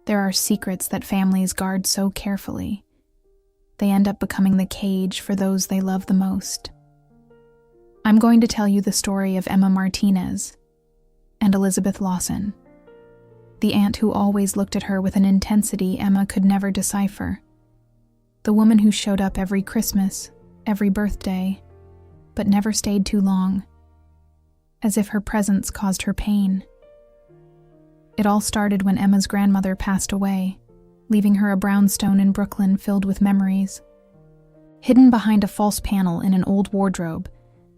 There are secrets that families guard so carefully. They end up becoming the cage for those they love the most. I'm going to tell you the story of Emma Martinez and Elizabeth Lawson, the aunt who always looked at her with an intensity Emma could never decipher. The woman who showed up every Christmas, every birthday, but never stayed too long, as if her presence caused her pain. It all started when Emma's grandmother passed away, leaving her a brownstone in Brooklyn filled with memories. Hidden behind a false panel in an old wardrobe,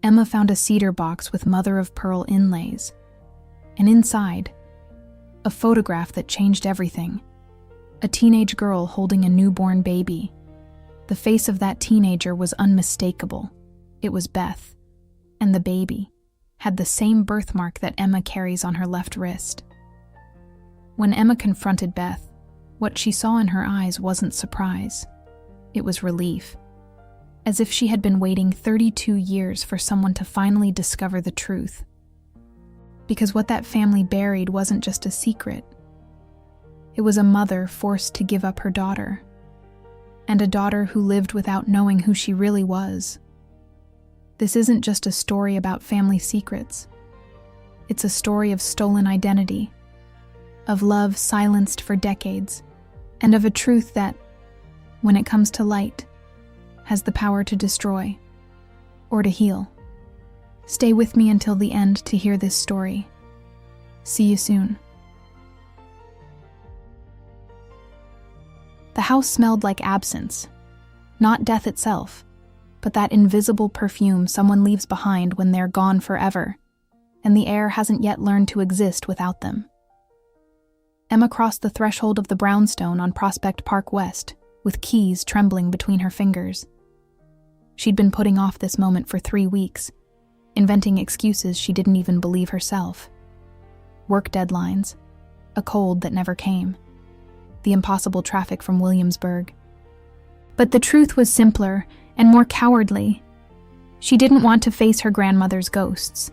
Emma found a cedar box with mother-of-pearl inlays. And inside, a photograph that changed everything. A teenage girl holding a newborn baby. The face of that teenager was unmistakable. It was Beth, and the baby had the same birthmark that Emma carries on her left wrist. When Emma confronted Beth, what she saw in her eyes wasn't surprise. It was relief, as if she had been waiting 32 years for someone to finally discover the truth. Because what that family buried wasn't just a secret. It was a mother forced to give up her daughter, and a daughter who lived without knowing who she really was. This isn't just a story about family secrets. It's a story of stolen identity, of love silenced for decades, and of a truth that, when it comes to light, has the power to destroy or to heal. Stay with me until the end to hear this story. See you soon. The house smelled like absence, not death itself, but that invisible perfume someone leaves behind when they're gone forever, and the air hasn't yet learned to exist without them. Emma crossed the threshold of the brownstone on Prospect Park West, with keys trembling between her fingers. She'd been putting off this moment for 3 weeks, inventing excuses she didn't even believe herself. Work deadlines, a cold that never came, the impossible traffic from Williamsburg. But the truth was simpler and more cowardly. She didn't want to face her grandmother's ghosts.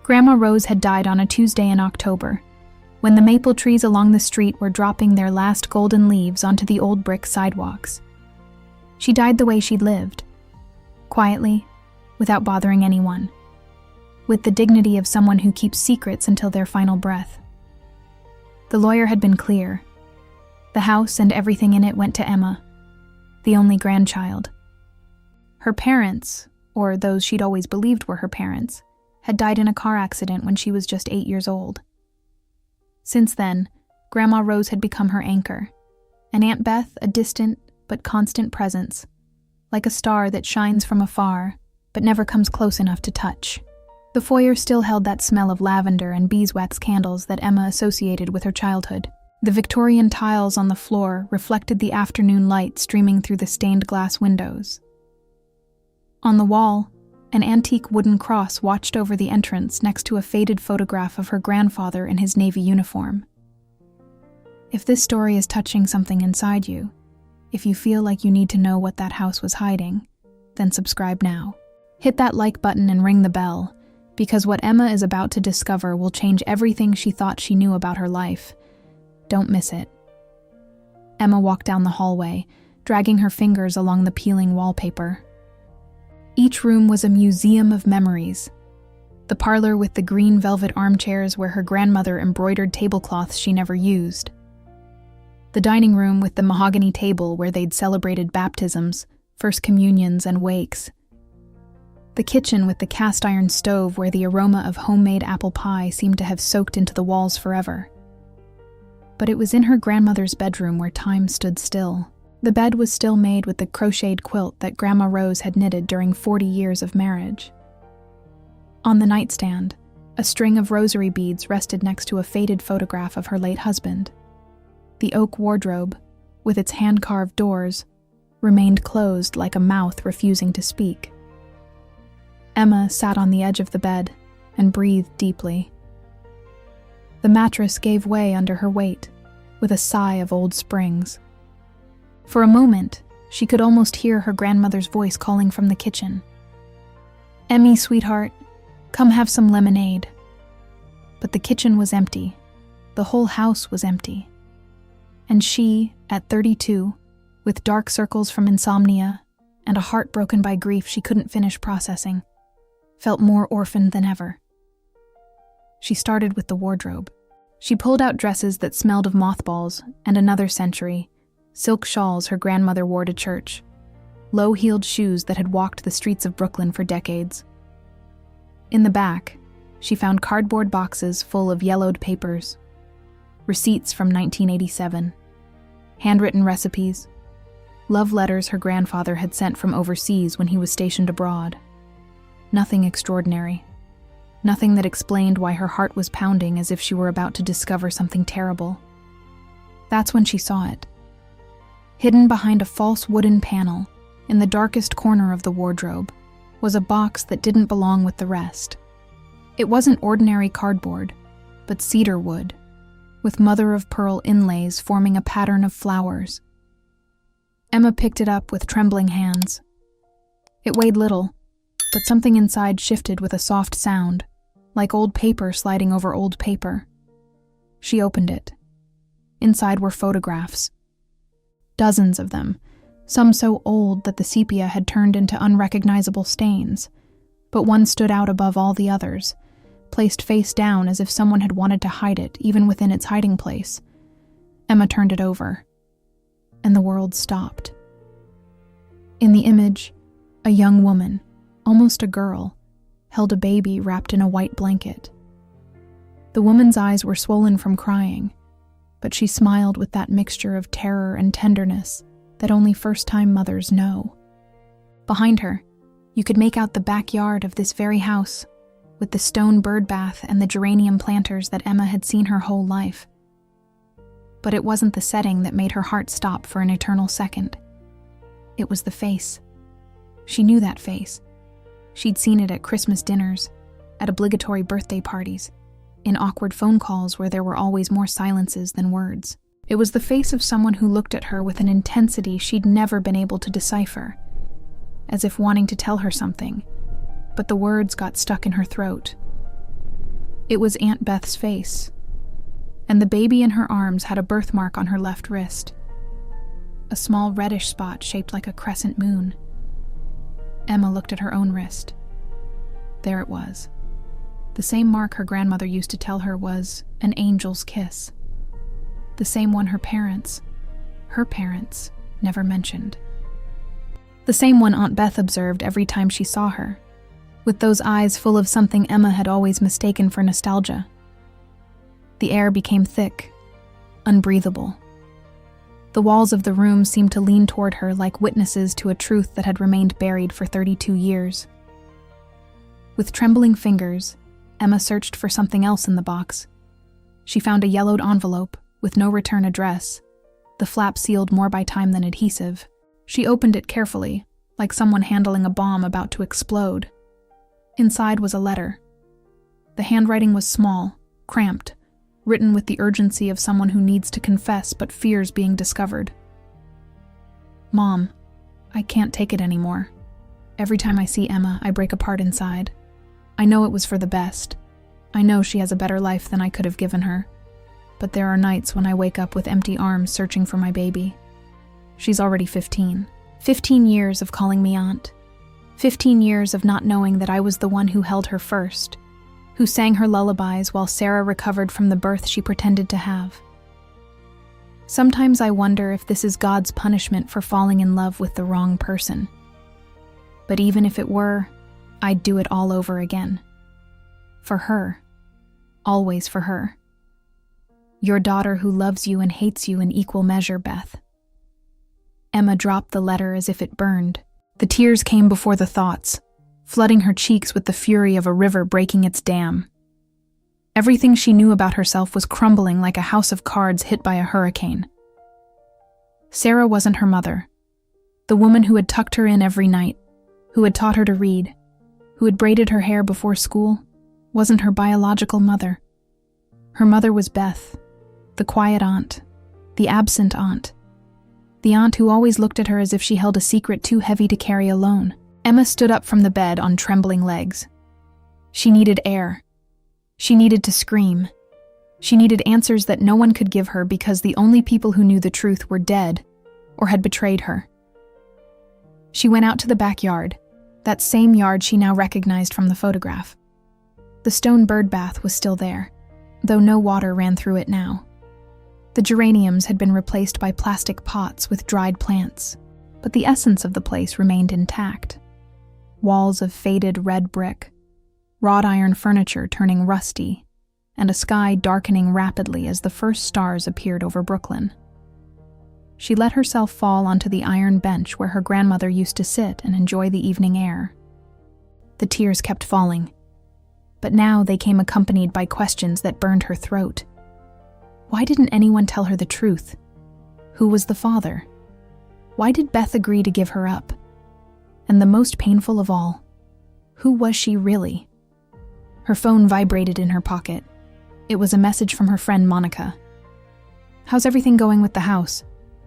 Grandma Rose had died on a Tuesday in October, when the maple trees along the street were dropping their last golden leaves onto the old brick sidewalks. She died the way she'd lived, quietly, without bothering anyone, with the dignity of someone who keeps secrets until their final breath. The lawyer had been clear. The house and everything in it went to Emma, the only grandchild. Her parents, or those she'd always believed were her parents, had died in a car accident when she was just 8 years old. Since then, Grandma Rose had become her anchor, and Aunt Beth a distant but constant presence, like a star that shines from afar but never comes close enough to touch. The foyer still held that smell of lavender and beeswax candles that Emma associated with her childhood. The Victorian tiles on the floor reflected the afternoon light streaming through the stained glass windows. On the wall, an antique wooden cross watched over the entrance next to a faded photograph of her grandfather in his Navy uniform. If this story is touching something inside you, if you feel like you need to know what that house was hiding, then subscribe now. Hit that like button and ring the bell, because what Emma is about to discover will change everything she thought she knew about her life. Don't miss it. Emma walked down the hallway, dragging her fingers along the peeling wallpaper. Each room was a museum of memories. The parlor with the green velvet armchairs where her grandmother embroidered tablecloths she never used. The dining room with the mahogany table where they'd celebrated baptisms, first communions, and wakes. The kitchen with the cast iron stove where the aroma of homemade apple pie seemed to have soaked into the walls forever. But it was in her grandmother's bedroom where time stood still. The bed was still made with the crocheted quilt that Grandma Rose had knitted during 40 years of marriage. On the nightstand, a string of rosary beads rested next to a faded photograph of her late husband. The oak wardrobe, with its hand-carved doors, remained closed like a mouth refusing to speak. Emma sat on the edge of the bed and breathed deeply. The mattress gave way under her weight, with a sigh of old springs. For a moment, she could almost hear her grandmother's voice calling from the kitchen. "Emmy, sweetheart, come have some lemonade." But the kitchen was empty. The whole house was empty. And she, at 32, with dark circles from insomnia and a heart broken by grief she couldn't finish processing, felt more orphaned than ever. She started with the wardrobe. She pulled out dresses that smelled of mothballs and another century, silk shawls her grandmother wore to church, low-heeled shoes that had walked the streets of Brooklyn for decades. In the back, she found cardboard boxes full of yellowed papers, receipts from 1987, handwritten recipes, love letters her grandfather had sent from overseas when he was stationed abroad. Nothing extraordinary. Nothing that explained why her heart was pounding as if she were about to discover something terrible. That's when she saw it. Hidden behind a false wooden panel, in the darkest corner of the wardrobe, was a box that didn't belong with the rest. It wasn't ordinary cardboard, but cedar wood, with mother-of-pearl inlays forming a pattern of flowers. Emma picked it up with trembling hands. It weighed little, but something inside shifted with a soft sound, like old paper sliding over old paper. She opened it. Inside were photographs. Dozens of them, some so old that the sepia had turned into unrecognizable stains, but one stood out above all the others, placed face down as if someone had wanted to hide it even within its hiding place. Emma turned it over, and the world stopped. In the image, a young woman, almost a girl, held a baby wrapped in a white blanket. The woman's eyes were swollen from crying, but she smiled with that mixture of terror and tenderness that only first-time mothers know. Behind her, you could make out the backyard of this very house, with the stone bird bath and the geranium planters that Emma had seen her whole life. But it wasn't the setting that made her heart stop for an eternal second. It was the face. She knew that face. She'd seen it at Christmas dinners, at obligatory birthday parties, in awkward phone calls where there were always more silences than words. It was the face of someone who looked at her with an intensity she'd never been able to decipher, as if wanting to tell her something, but the words got stuck in her throat. It was Aunt Beth's face, and the baby in her arms had a birthmark on her left wrist, a small reddish spot shaped like a crescent moon. Emma looked at her own wrist. There it was. The same mark her grandmother used to tell her was an angel's kiss. The same one her parents, never mentioned. The same one Aunt Beth observed every time she saw her, with those eyes full of something Emma had always mistaken for nostalgia. The air became thick, unbreathable. The walls of the room seemed to lean toward her like witnesses to a truth that had remained buried for 32 years. With trembling fingers, Emma searched for something else in the box. She found a yellowed envelope with no return address, the flap sealed more by time than adhesive. She opened it carefully, like someone handling a bomb about to explode. Inside was a letter. The handwriting was small, cramped, written with the urgency of someone who needs to confess but fears being discovered. Mom, I can't take it anymore. Every time I see Emma, I break apart inside. I know it was for the best. I know she has a better life than I could have given her. But there are nights when I wake up with empty arms searching for my baby. She's already 15. 15 years of calling me aunt. 15 years of not knowing that I was the one who held her first, who sang her lullabies while Sarah recovered from the birth she pretended to have. Sometimes I wonder if this is God's punishment for falling in love with the wrong person. But even if it were, I'd do it all over again. For her. Always for her. Your daughter who loves you and hates you in equal measure, Beth. Emma dropped the letter as if it burned. The tears came before the thoughts, flooding her cheeks with the fury of a river breaking its dam. Everything she knew about herself was crumbling like a house of cards hit by a hurricane. Sarah wasn't her mother. The woman who had tucked her in every night, who had taught her to read, who had braided her hair before school, wasn't her biological mother. Her mother was Beth, the quiet aunt, the absent aunt, the aunt who always looked at her as if she held a secret too heavy to carry alone. Emma stood up from the bed on trembling legs. She needed air. She needed to scream. She needed answers that no one could give her because the only people who knew the truth were dead or had betrayed her. She went out to the backyard, that same yard she now recognized from the photograph. The stone bird bath was still there, though no water ran through it now. The geraniums had been replaced by plastic pots with dried plants, but the essence of the place remained intact. Walls of faded red brick, wrought iron furniture turning rusty, and a sky darkening rapidly as the first stars appeared over Brooklyn. She let herself fall onto the iron bench where her grandmother used to sit and enjoy the evening air. The tears kept falling, but now they came accompanied by questions that burned her throat. Why didn't anyone tell her the truth? Who was the father? Why did Beth agree to give her up? And the most painful of all, who was she really? Her phone vibrated in her pocket. It was a message from her friend Monica. "How's everything going with the house?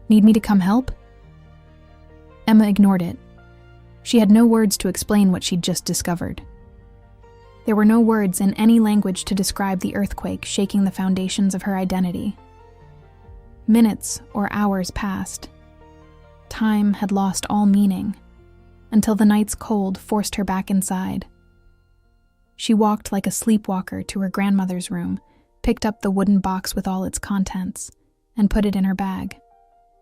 Need me to come help?" Emma ignored it. She had no words to explain what she'd just discovered. There were no words in any language to describe the earthquake shaking the foundations of her identity. Minutes or hours passed. Time had lost all meaning, until the night's cold forced her back inside. She walked like a sleepwalker to her grandmother's room, picked up the wooden box with all its contents, and put it in her bag.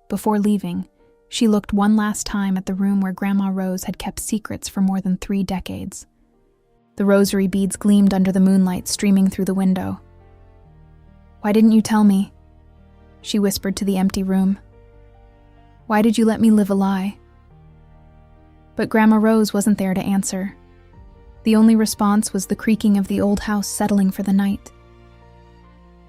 Before leaving, she looked one last time at the room where Grandma Rose had kept secrets for more than 3 decades. The rosary beads gleamed under the moonlight streaming through the window. "Why didn't you tell me?" she whispered to the empty room. "Why did you let me live a lie?" But Grandma Rose wasn't there to answer. The only response was the creaking of the old house settling for the night.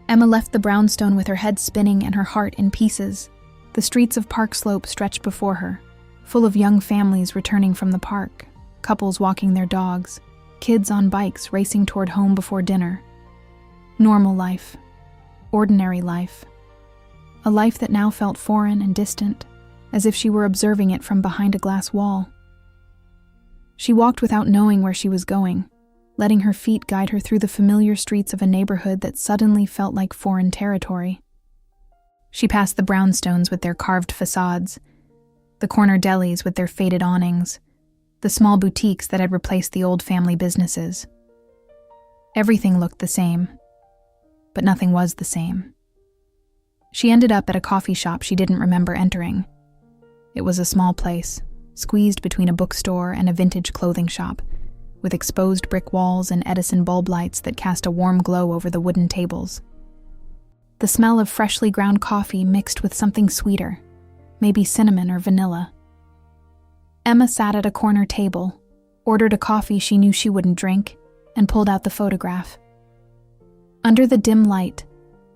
Emma left the brownstone with her head spinning and her heart in pieces. The streets of Park Slope stretched before her, full of young families returning from the park, couples walking their dogs, kids on bikes racing toward home before dinner. Normal life. Ordinary life. A life that now felt foreign and distant, as if she were observing it from behind a glass wall. She walked without knowing where she was going, letting her feet guide her through the familiar streets of a neighborhood that suddenly felt like foreign territory. She passed the brownstones with their carved facades, the corner delis with their faded awnings, the small boutiques that had replaced the old family businesses. Everything looked the same, but nothing was the same. She ended up at a coffee shop she didn't remember entering. It was a small place, squeezed between a bookstore and a vintage clothing shop, with exposed brick walls and Edison bulb lights that cast a warm glow over the wooden tables. The smell of freshly ground coffee mixed with something sweeter, maybe cinnamon or vanilla. Emma sat at a corner table, ordered a coffee she knew she wouldn't drink, and pulled out the photograph. Under the dim light,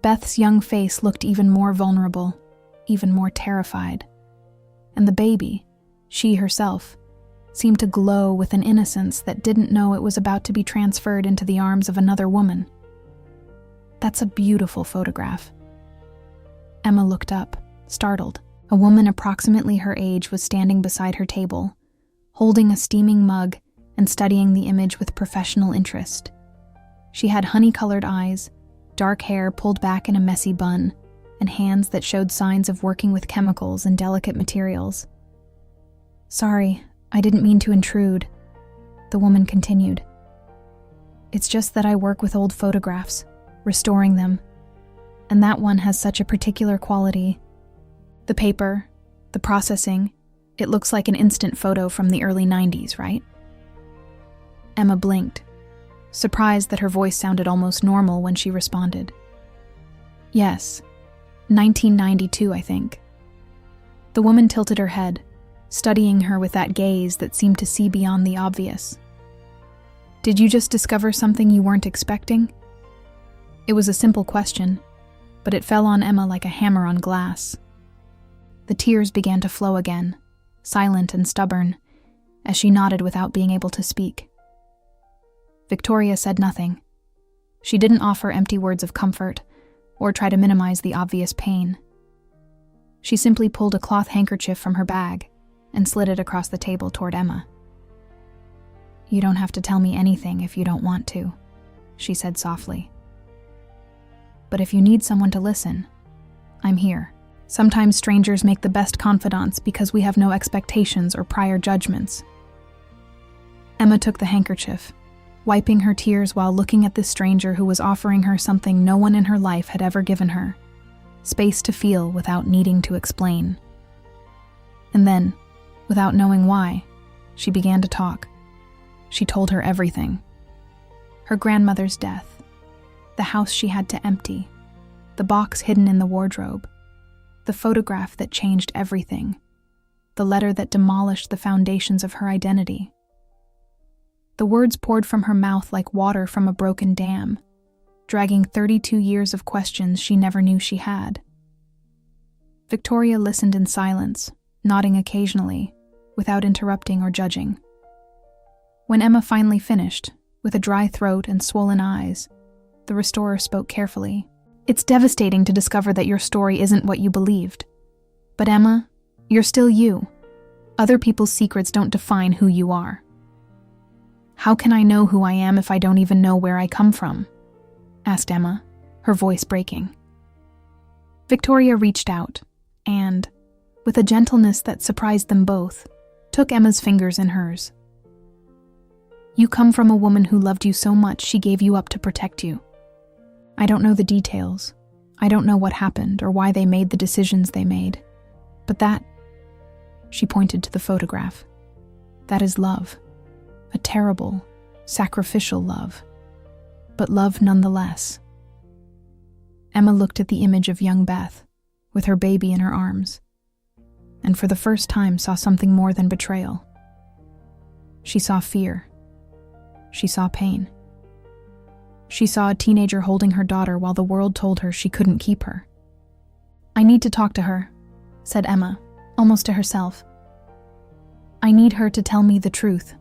Beth's young face looked even more vulnerable, even more terrified. And the baby, she herself, seemed to glow with an innocence that didn't know it was about to be transferred into the arms of another woman. That's a beautiful photograph. Emma looked up, startled. A woman approximately her age was standing beside her table, holding a steaming mug and studying the image with professional interest. She had honey-colored eyes, dark hair pulled back in a messy bun, and hands that showed signs of working with chemicals and delicate materials. "Sorry, I didn't mean to intrude," the woman continued. "It's just that I work with old photographs, restoring them, and that one has such a particular quality. The paper, the processing, it looks like an instant photo from the early 90s, right?" Emma blinked, surprised that her voice sounded almost normal when she responded. "Yes, 1992, I think." The woman tilted her head, studying her with that gaze that seemed to see beyond the obvious. "Did you just discover something you weren't expecting?" It was a simple question, but it fell on Emma like a hammer on glass. The tears began to flow again, silent and stubborn, as she nodded without being able to speak. Victoria said nothing. She didn't offer empty words of comfort or try to minimize the obvious pain. She simply pulled a cloth handkerchief from her bag and slid it across the table toward Emma. "You don't have to tell me anything if you don't want to," she said softly. But if you need someone to listen, I'm here. Sometimes strangers make the best confidants because we have no expectations or prior judgments. Emma took the handkerchief, wiping her tears while looking at this stranger who was offering her something no one in her life had ever given her: space to feel without needing to explain. And then, without knowing why, she began to talk. She told her everything. Her grandmother's death, the house she had to empty, the box hidden in the wardrobe, the photograph that changed everything, the letter that demolished the foundations of her identity. The words poured from her mouth like water from a broken dam, dragging 32 years of questions she never knew she had. Victoria listened in silence, nodding occasionally, without interrupting or judging. When Emma finally finished, with a dry throat and swollen eyes, the restorer spoke carefully. It's devastating to discover that your story isn't what you believed. But Emma, you're still you. Other people's secrets don't define who you are. How can I know who I am if I don't even know where I come from? Asked Emma, her voice breaking. Victoria reached out and, with a gentleness that surprised them both, took Emma's fingers in hers. You come from a woman who loved you so much she gave you up to protect you. I don't know the details. I don't know what happened or why they made the decisions they made. But that, she pointed to the photograph, that is love. A terrible, sacrificial love. But love nonetheless. Emma looked at the image of young Beth, with her baby in her arms, and for the first time saw something more than betrayal. She saw fear. She saw pain. She saw a teenager holding her daughter while the world told her she couldn't keep her. I need to talk to her, said Emma, almost to herself. I need her to tell me the truth.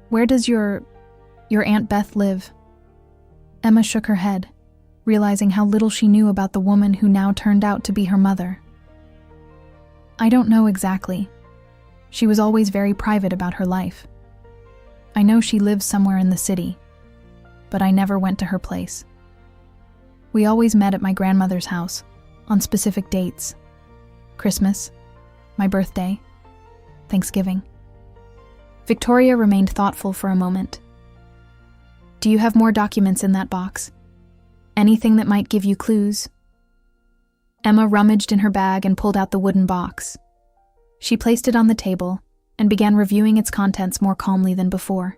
Where does your Aunt Beth live? Emma shook her head, realizing how little she knew about the woman who now turned out to be her mother. I don't know exactly. She was always very private about her life. I know she lives somewhere in the city, but I never went to her place. We always met at my grandmother's house, on specific dates. Christmas, my birthday, Thanksgiving. Victoria remained thoughtful for a moment. Do you have more documents in that box? Anything that might give you clues? Emma rummaged in her bag and pulled out the wooden box. She placed it on the table and began reviewing its contents more calmly than before.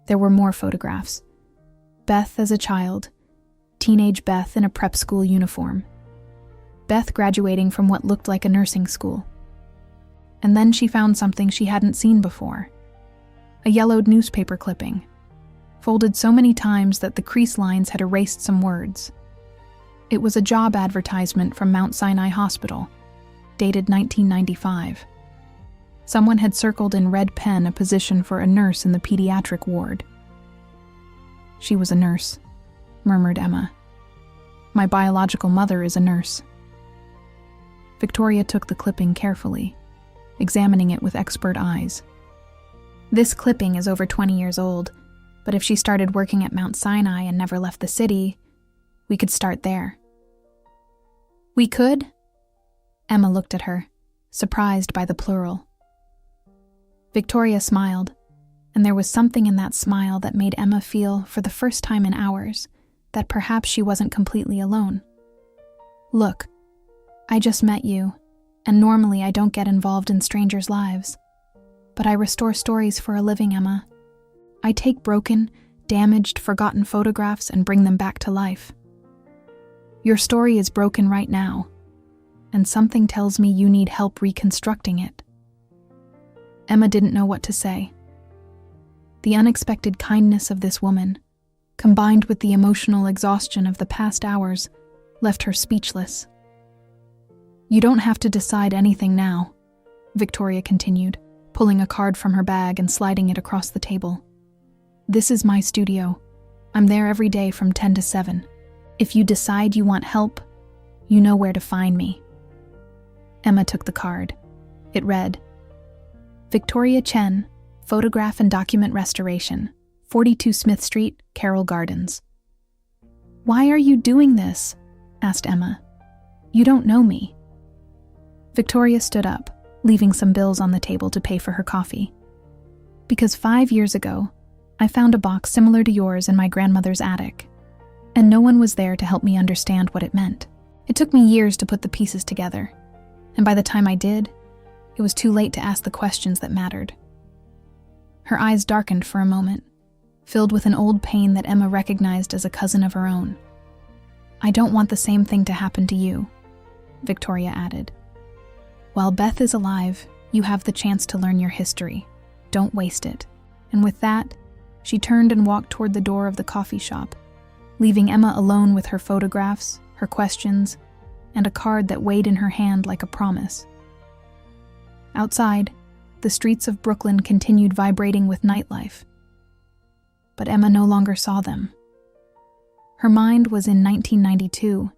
There were more photographs. Beth as a child, teenage Beth in a prep school uniform, Beth graduating from what looked like a nursing school. And then she found something she hadn't seen before. A yellowed newspaper clipping, folded so many times that the crease lines had erased some words. It was a job advertisement from Mount Sinai Hospital, dated 1995. Someone had circled in red pen a position for a nurse in the pediatric ward. She was a nurse, murmured Emma. My biological mother is a nurse. Victoria took the clipping carefully, examining it with expert eyes. This clipping is over 20 years old, but if she started working at Mount Sinai and never left the city, we could start there. We could? Emma looked at her, surprised by the plural. Victoria smiled, and there was something in that smile that made Emma feel, for the first time in hours, that perhaps she wasn't completely alone. Look, I just met you, and normally I don't get involved in strangers' lives. But I restore stories for a living, Emma. I take broken, damaged, forgotten photographs and bring them back to life. Your story is broken right now, and something tells me you need help reconstructing it. Emma didn't know what to say. The unexpected kindness of this woman, combined with the emotional exhaustion of the past hours, left her speechless. You don't have to decide anything now, Victoria continued, pulling a card from her bag and sliding it across the table. This is my studio. I'm there every day from 10 to 7. If you decide you want help, you know where to find me. Emma took the card. It read, Victoria Chen, Photograph and Document Restoration, 42 Smith Street, Carroll Gardens. "Why are you doing this?" asked Emma. "You don't know me." Victoria stood up, leaving some bills on the table to pay for her coffee. "Because 5 years ago, I found a box similar to yours in my grandmother's attic, and no one was there to help me understand what it meant. It took me years to put the pieces together, and by the time I did, it was too late to ask the questions that mattered." Her eyes darkened for a moment, filled with an old pain that Emma recognized as a cousin of her own. "I don't want the same thing to happen to you," Victoria added. "While Beth is alive, you have the chance to learn your history. Don't waste it." And with that, she turned and walked toward the door of the coffee shop, leaving Emma alone with her photographs, her questions, and a card that weighed in her hand like a promise. Outside, the streets of Brooklyn continued vibrating with nightlife. But Emma no longer saw them. Her mind was in 1992,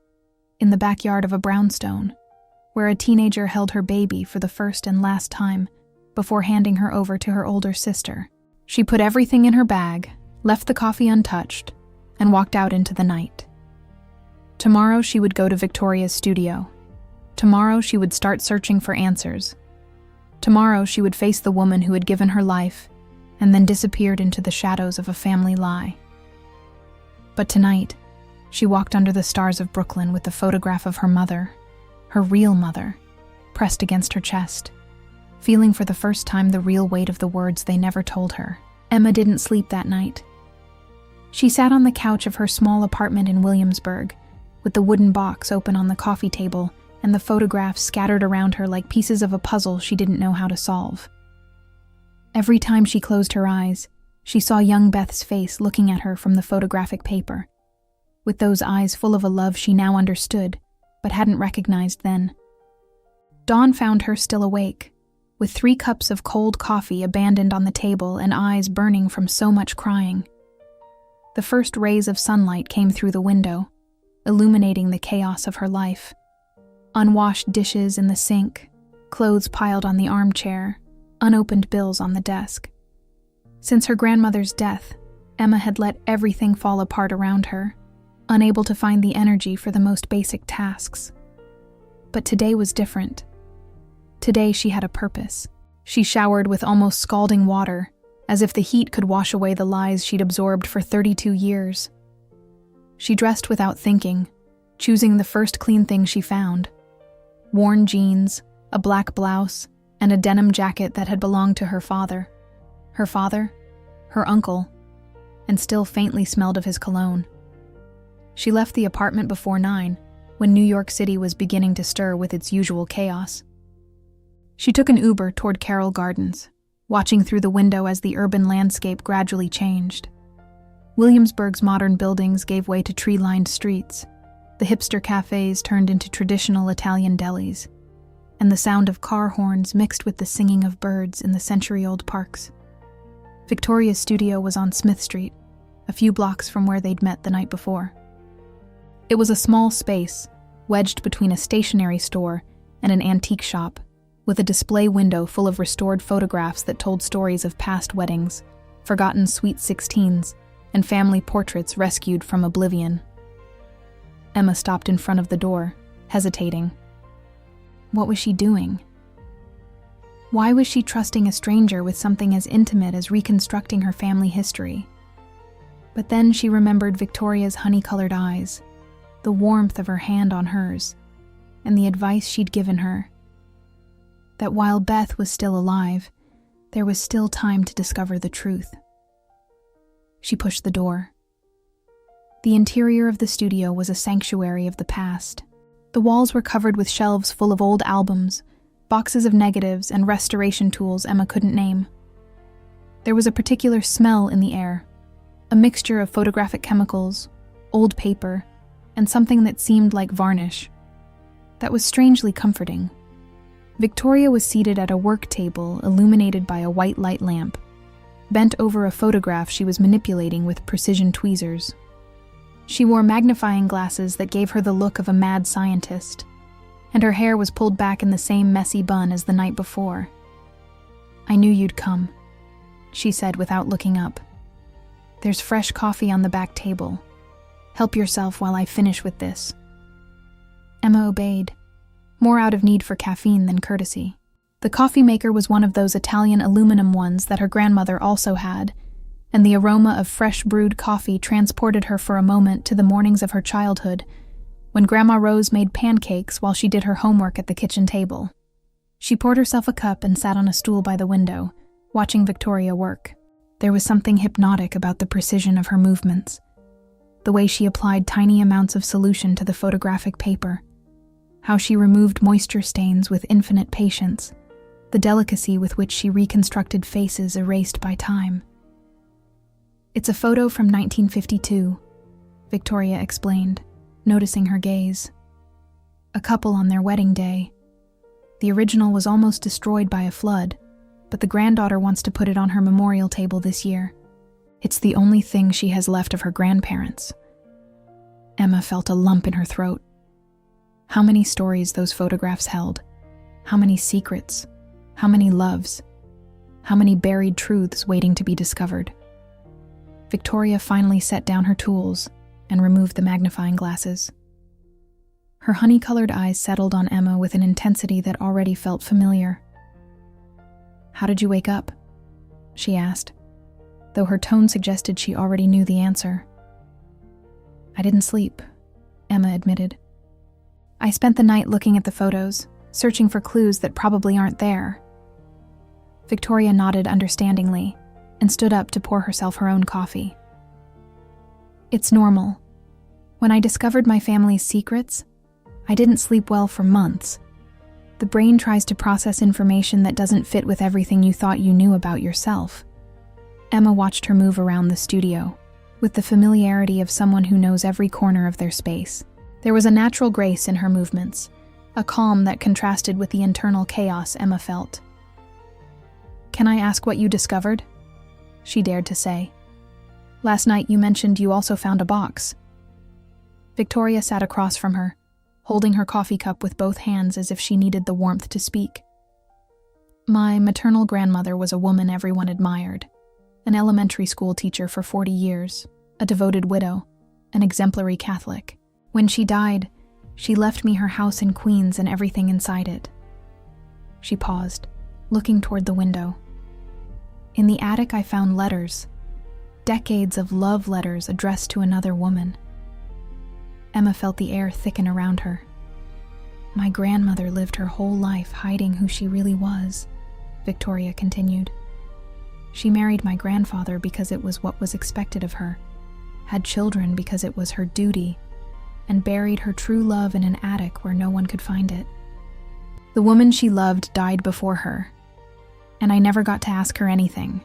in the backyard of a brownstone, where a teenager held her baby for the first and last time before handing her over to her older sister. She put everything in her bag, left the coffee untouched, and walked out into the night. Tomorrow she would go to Victoria's studio. Tomorrow she would start searching for answers. Tomorrow she would face the woman who had given her life and then disappeared into the shadows of a family lie. But tonight, she walked under the stars of Brooklyn with the photograph of her mother, her real mother, pressed against her chest, feeling for the first time the real weight of the words they never told her. Emma didn't sleep that night. She sat on the couch of her small apartment in Williamsburg, with the wooden box open on the coffee table and the photographs scattered around her like pieces of a puzzle she didn't know how to solve. Every time she closed her eyes, she saw young Beth's face looking at her from the photographic paper, with those eyes full of a love she now understood, but hadn't recognized then. Dawn found her still awake, with 3 cups of cold coffee abandoned on the table and eyes burning from so much crying. The first rays of sunlight came through the window, illuminating the chaos of her life. Unwashed dishes in the sink, clothes piled on the armchair, unopened bills on the desk. Since her grandmother's death, Emma had let everything fall apart around her, unable to find the energy for the most basic tasks. But today was different. Today she had a purpose. She showered with almost scalding water, as if the heat could wash away the lies she'd absorbed for 32 years. She dressed without thinking, choosing the first clean thing she found. Worn jeans, a black blouse, and a denim jacket that had belonged to her father, her uncle, and still faintly smelled of his cologne. She left the apartment before 9, when New York City was beginning to stir with its usual chaos. She took an Uber toward Carroll Gardens, watching through the window as the urban landscape gradually changed. Williamsburg's modern buildings gave way to tree-lined streets. The hipster cafes turned into traditional Italian delis, and the sound of car horns mixed with the singing of birds in the century-old parks. Victoria's studio was on Smith Street, a few blocks from where they'd met the night before. It was a small space, wedged between a stationery store and an antique shop, with a display window full of restored photographs that told stories of past weddings, forgotten sweet 16s, and family portraits rescued from oblivion. Emma stopped in front of the door, hesitating. What was she doing? Why was she trusting a stranger with something as intimate as reconstructing her family history? But then she remembered Victoria's honey-colored eyes, the warmth of her hand on hers, and the advice she'd given her. That while Beth was still alive, there was still time to discover the truth. She pushed the door. The interior of the studio was a sanctuary of the past. The walls were covered with shelves full of old albums, boxes of negatives, and restoration tools Emma couldn't name. There was a particular smell in the air, a mixture of photographic chemicals, old paper, and something that seemed like varnish. That was strangely comforting. Victoria was seated at a work table illuminated by a white light lamp, bent over a photograph she was manipulating with precision tweezers. She wore magnifying glasses that gave her the look of a mad scientist, and her hair was pulled back in the same messy bun as the night before. "I knew you'd come," she said without looking up. "There's fresh coffee on the back table. Help yourself while I finish with this." Emma obeyed, more out of need for caffeine than courtesy. The coffee maker was one of those Italian aluminum ones that her grandmother also had, and the aroma of fresh brewed coffee transported her for a moment to the mornings of her childhood, when Grandma Rose made pancakes while she did her homework at the kitchen table. She poured herself a cup and sat on a stool by the window, watching Victoria work. There was something hypnotic about the precision of her movements, the way she applied tiny amounts of solution to the photographic paper, how she removed moisture stains with infinite patience, the delicacy with which she reconstructed faces erased by time. "It's a photo from 1952, Victoria explained, noticing her gaze. "A couple on their wedding day. The original was almost destroyed by a flood, but the granddaughter wants to put it on her memorial table this year. It's the only thing she has left of her grandparents." Emma felt a lump in her throat. How many stories those photographs held, how many secrets, how many loves, how many buried truths waiting to be discovered. Victoria finally set down her tools and removed the magnifying glasses. Her honey-colored eyes settled on Emma with an intensity that already felt familiar. "How did you wake up?" she asked, though her tone suggested she already knew the answer. "I didn't sleep," Emma admitted. "I spent the night looking at the photos, searching for clues that probably aren't there." Victoria nodded understandingly and stood up to pour herself her own coffee. "It's normal. When I discovered my family's secrets, I didn't sleep well for months. The brain tries to process information that doesn't fit with everything you thought you knew about yourself." Emma watched her move around the studio, with the familiarity of someone who knows every corner of their space. There was a natural grace in her movements, a calm that contrasted with the internal chaos Emma felt. "Can I ask what you discovered?" she dared to say. "Last night you mentioned you also found a box." Victoria sat across from her, holding her coffee cup with both hands as if she needed the warmth to speak. "My maternal grandmother was a woman everyone admired, an elementary school teacher for 40 years, a devoted widow, an exemplary Catholic. When she died, she left me her house in Queens and everything inside it." She paused, looking toward the window. "In the attic I found letters, decades of love letters addressed to another woman." Emma felt the air thicken around her. "My grandmother lived her whole life hiding who she really was," Victoria continued. "She married my grandfather because it was what was expected of her, had children because it was her duty, and buried her true love in an attic where no one could find it. The woman she loved died before her, and I never got to ask her anything.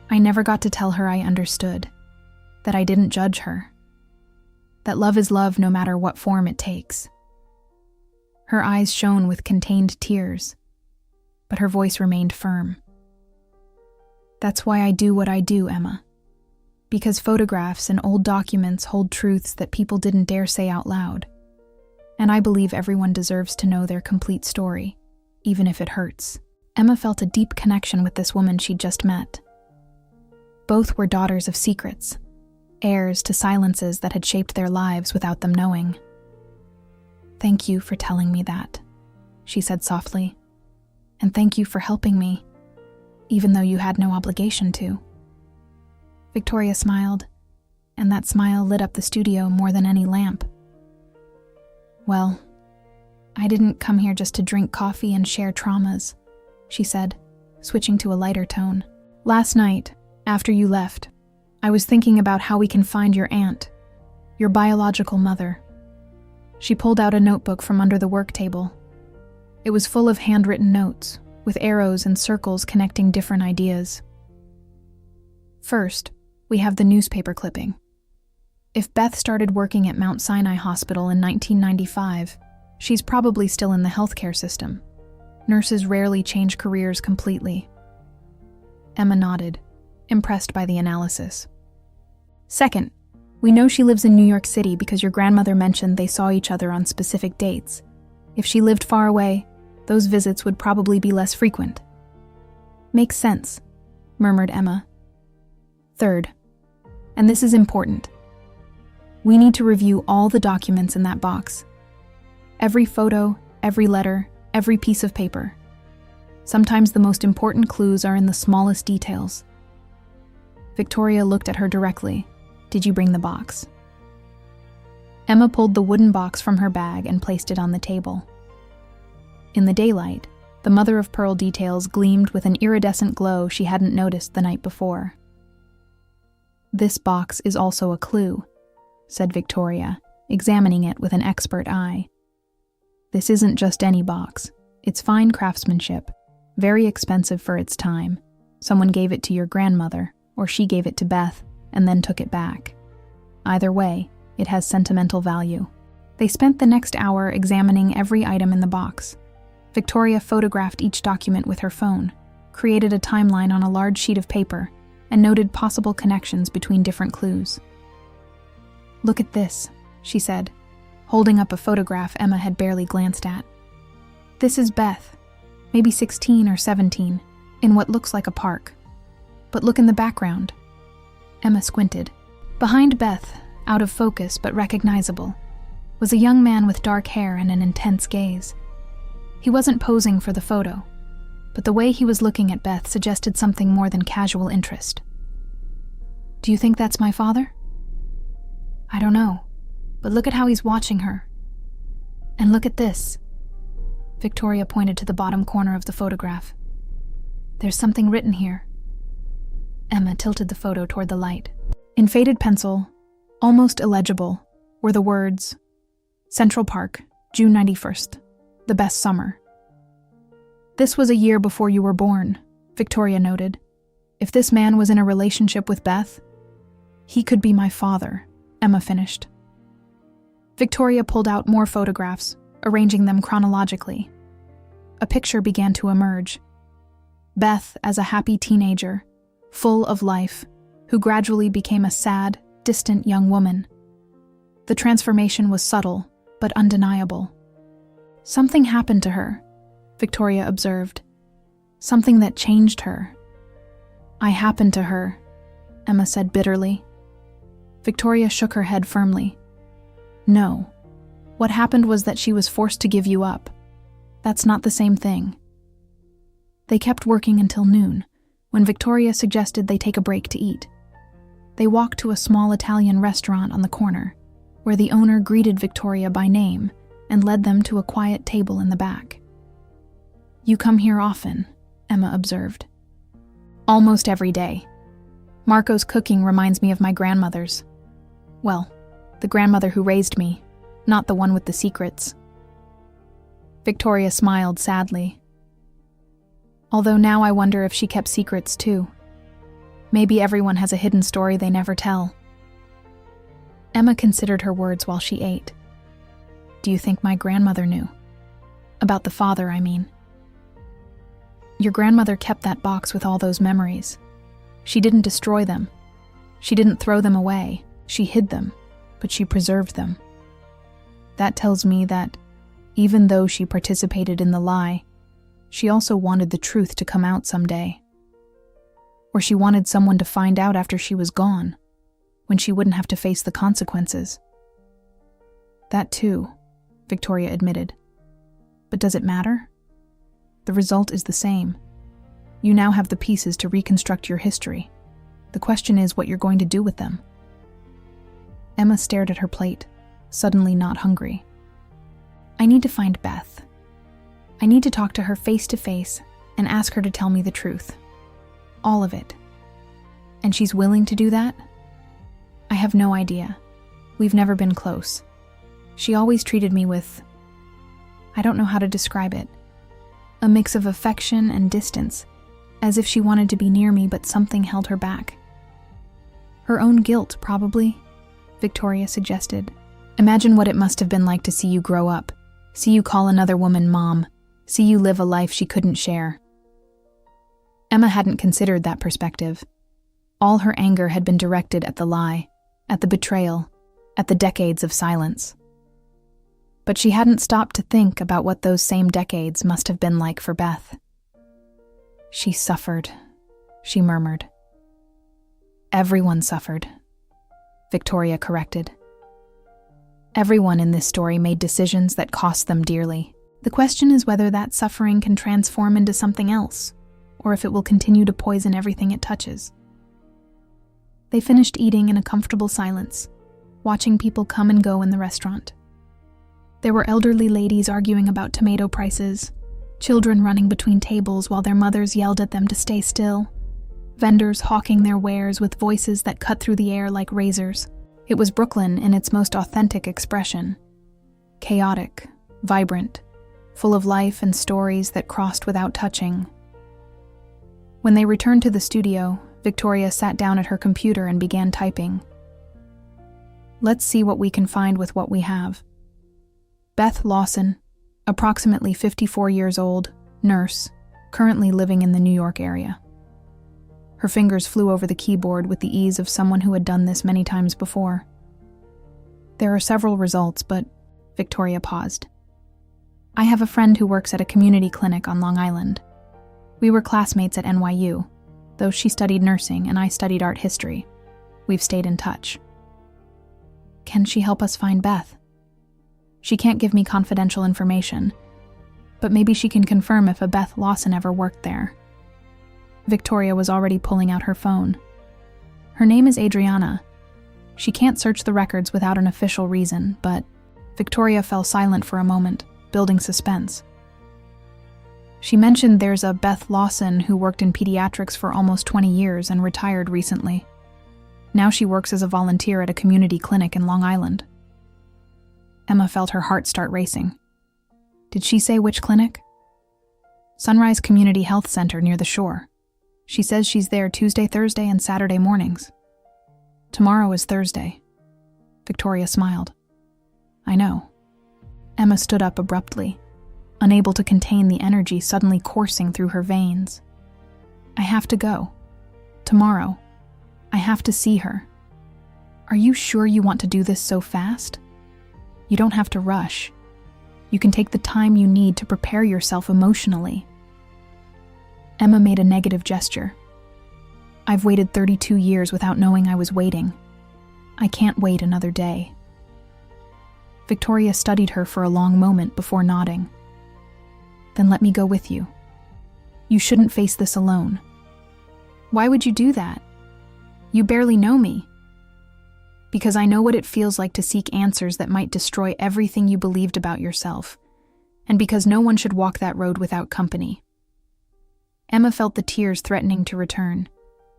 I never got to tell her I understood, that I didn't judge her, that love is love no matter what form it takes." Her eyes shone with contained tears, but her voice remained firm. "That's why I do what I do, Emma. Because photographs and old documents hold truths that people didn't dare say out loud. And I believe everyone deserves to know their complete story, even if it hurts." Emma felt a deep connection with this woman she'd just met. Both were daughters of secrets, heirs to silences that had shaped their lives without them knowing. "Thank you for telling me that," she said softly. "And thank you for helping me, even though you had no obligation to." Victoria smiled, and that smile lit up the studio more than any lamp. "Well, I didn't come here just to drink coffee and share traumas," she said, switching to a lighter tone. "Last night, after you left, I was thinking about how we can find your aunt, your biological mother." She pulled out a notebook from under the work table. It was full of handwritten notes, with arrows and circles connecting different ideas. "First, we have the newspaper clipping. If Beth started working at Mount Sinai Hospital in 1995, she's probably still in the healthcare system. Nurses rarely change careers completely." Emma nodded, impressed by the analysis. "Second, we know she lives in New York City because your grandmother mentioned they saw each other on specific dates. If she lived far away, those visits would probably be less frequent." "Makes sense," murmured Emma. "Third, and this is important, We need to review all the documents in that box. Every photo, every letter, every piece of paper. Sometimes the most important clues are in the smallest details. Victoria looked at her directly. Did you bring the box? Emma pulled the wooden box from her bag and placed it on the table. In the daylight, the mother-of-pearl details gleamed with an iridescent glow she hadn't noticed the night before. This box is also a clue, said Victoria, examining it with an expert eye. This isn't just any box. It's fine craftsmanship, very expensive for its time. Someone gave it to your grandmother, or she gave it to Beth, and then took it back. Either way, it has sentimental value. They spent the next hour examining every item in the box. Victoria photographed each document with her phone, created a timeline on a large sheet of paper, and noted possible connections between different clues. Look at this, she said, holding up a photograph Emma had barely glanced at. This is Beth, maybe 16 or 17, in what looks like a park. But look in the background. Emma squinted. Behind Beth, out of focus but recognizable, was a young man with dark hair and an intense gaze. He wasn't posing for the photo, but the way he was looking at Beth suggested something more than casual interest. Do you think that's my father? I don't know, but look at how he's watching her. And look at this. Victoria pointed to the bottom corner of the photograph. There's something written here. Emma tilted the photo toward the light. In faded pencil, almost illegible, were the words, Central Park, June 91st, the best summer. This was a year before you were born, Victoria noted. If this man was in a relationship with Beth, he could be my father, Emma finished. Victoria pulled out more photographs, arranging them chronologically. A picture began to emerge. Beth as a happy teenager, full of life, who gradually became a sad, distant young woman. The transformation was subtle, but undeniable. Something happened to her, Victoria observed. Something that changed her. I happened to her, Emma said bitterly. Victoria shook her head firmly. No. What happened was that she was forced to give you up. That's not the same thing. They kept working until noon, when Victoria suggested they take a break to eat. They walked to a small Italian restaurant on the corner, where the owner greeted Victoria by name and led them to a quiet table in the back. You come here often, Emma observed. Almost every day. Marco's cooking reminds me of my grandmother's. Well, the grandmother who raised me, not the one with the secrets. Victoria smiled sadly. Although now I wonder if she kept secrets too. Maybe everyone has a hidden story they never tell. Emma considered her words while she ate. Do you think my grandmother knew? About the father, I mean. Your grandmother kept that box with all those memories. She didn't destroy them. She didn't throw them away. She hid them, but she preserved them. That tells me that, even though she participated in the lie, she also wanted the truth to come out someday. Or she wanted someone to find out after she was gone, when she wouldn't have to face the consequences. That too, Victoria admitted. But does it matter? The result is the same. You now have the pieces to reconstruct your history. The question is what you're going to do with them. Emma stared at her plate, suddenly not hungry. I need to find Beth. I need to talk to her face to face and ask her to tell me the truth. All of it. And she's willing to do that? I have no idea. We've never been close. She always treated me with... I don't know how to describe it. A mix of affection and distance, as if she wanted to be near me but something held her back. Her own guilt, probably, Victoria suggested. Imagine what it must have been like to see you grow up, see you call another woman mom, see you live a life she couldn't share. Emma hadn't considered that perspective. All her anger had been directed at the lie, at the betrayal, at the decades of silence. But she hadn't stopped to think about what those same decades must have been like for Beth. She suffered, she murmured. Everyone suffered, Victoria corrected. Everyone in this story made decisions that cost them dearly. The question is whether that suffering can transform into something else, or if it will continue to poison everything it touches. They finished eating in a comfortable silence, watching people come and go in the restaurant. There were elderly ladies arguing about tomato prices, children running between tables while their mothers yelled at them to stay still, vendors hawking their wares with voices that cut through the air like razors. It was Brooklyn in its most authentic expression. Chaotic, vibrant, full of life and stories that crossed without touching. When they returned to the studio, Victoria sat down at her computer and began typing. Let's see what we can find with what we have. Beth Lawson, approximately 54 years old, nurse, currently living in the New York area. Her fingers flew over the keyboard with the ease of someone who had done this many times before. There are several results, but Victoria paused. I have a friend who works at a community clinic on Long Island. We were classmates at NYU, though she studied nursing and I studied art history. We've stayed in touch. Can she help us find Beth? She can't give me confidential information, but maybe she can confirm if a Beth Lawson ever worked there. Victoria was already pulling out her phone. Her name is Adriana. She can't search the records without an official reason, but Victoria fell silent for a moment, building suspense. She mentioned there's a Beth Lawson who worked in pediatrics for almost 20 years and retired recently. Now she works as a volunteer at a community clinic in Long Island. Emma felt her heart start racing. Did she say which clinic? Sunrise Community Health Center near the shore. She says she's there Tuesday, Thursday, and Saturday mornings. Tomorrow is Thursday. Victoria smiled. I know. Emma stood up abruptly, unable to contain the energy suddenly coursing through her veins. I have to go. Tomorrow. I have to see her. Are you sure you want to do this so fast? You don't have to rush. You can take the time you need to prepare yourself emotionally. Emma made a negative gesture. I've waited 32 years without knowing I was waiting. I can't wait another day. Victoria studied her for a long moment before nodding. Then let me go with you. You shouldn't face this alone. Why would you do that? You barely know me. Because I know what it feels like to seek answers that might destroy everything you believed about yourself, and because no one should walk that road without company. Emma felt the tears threatening to return,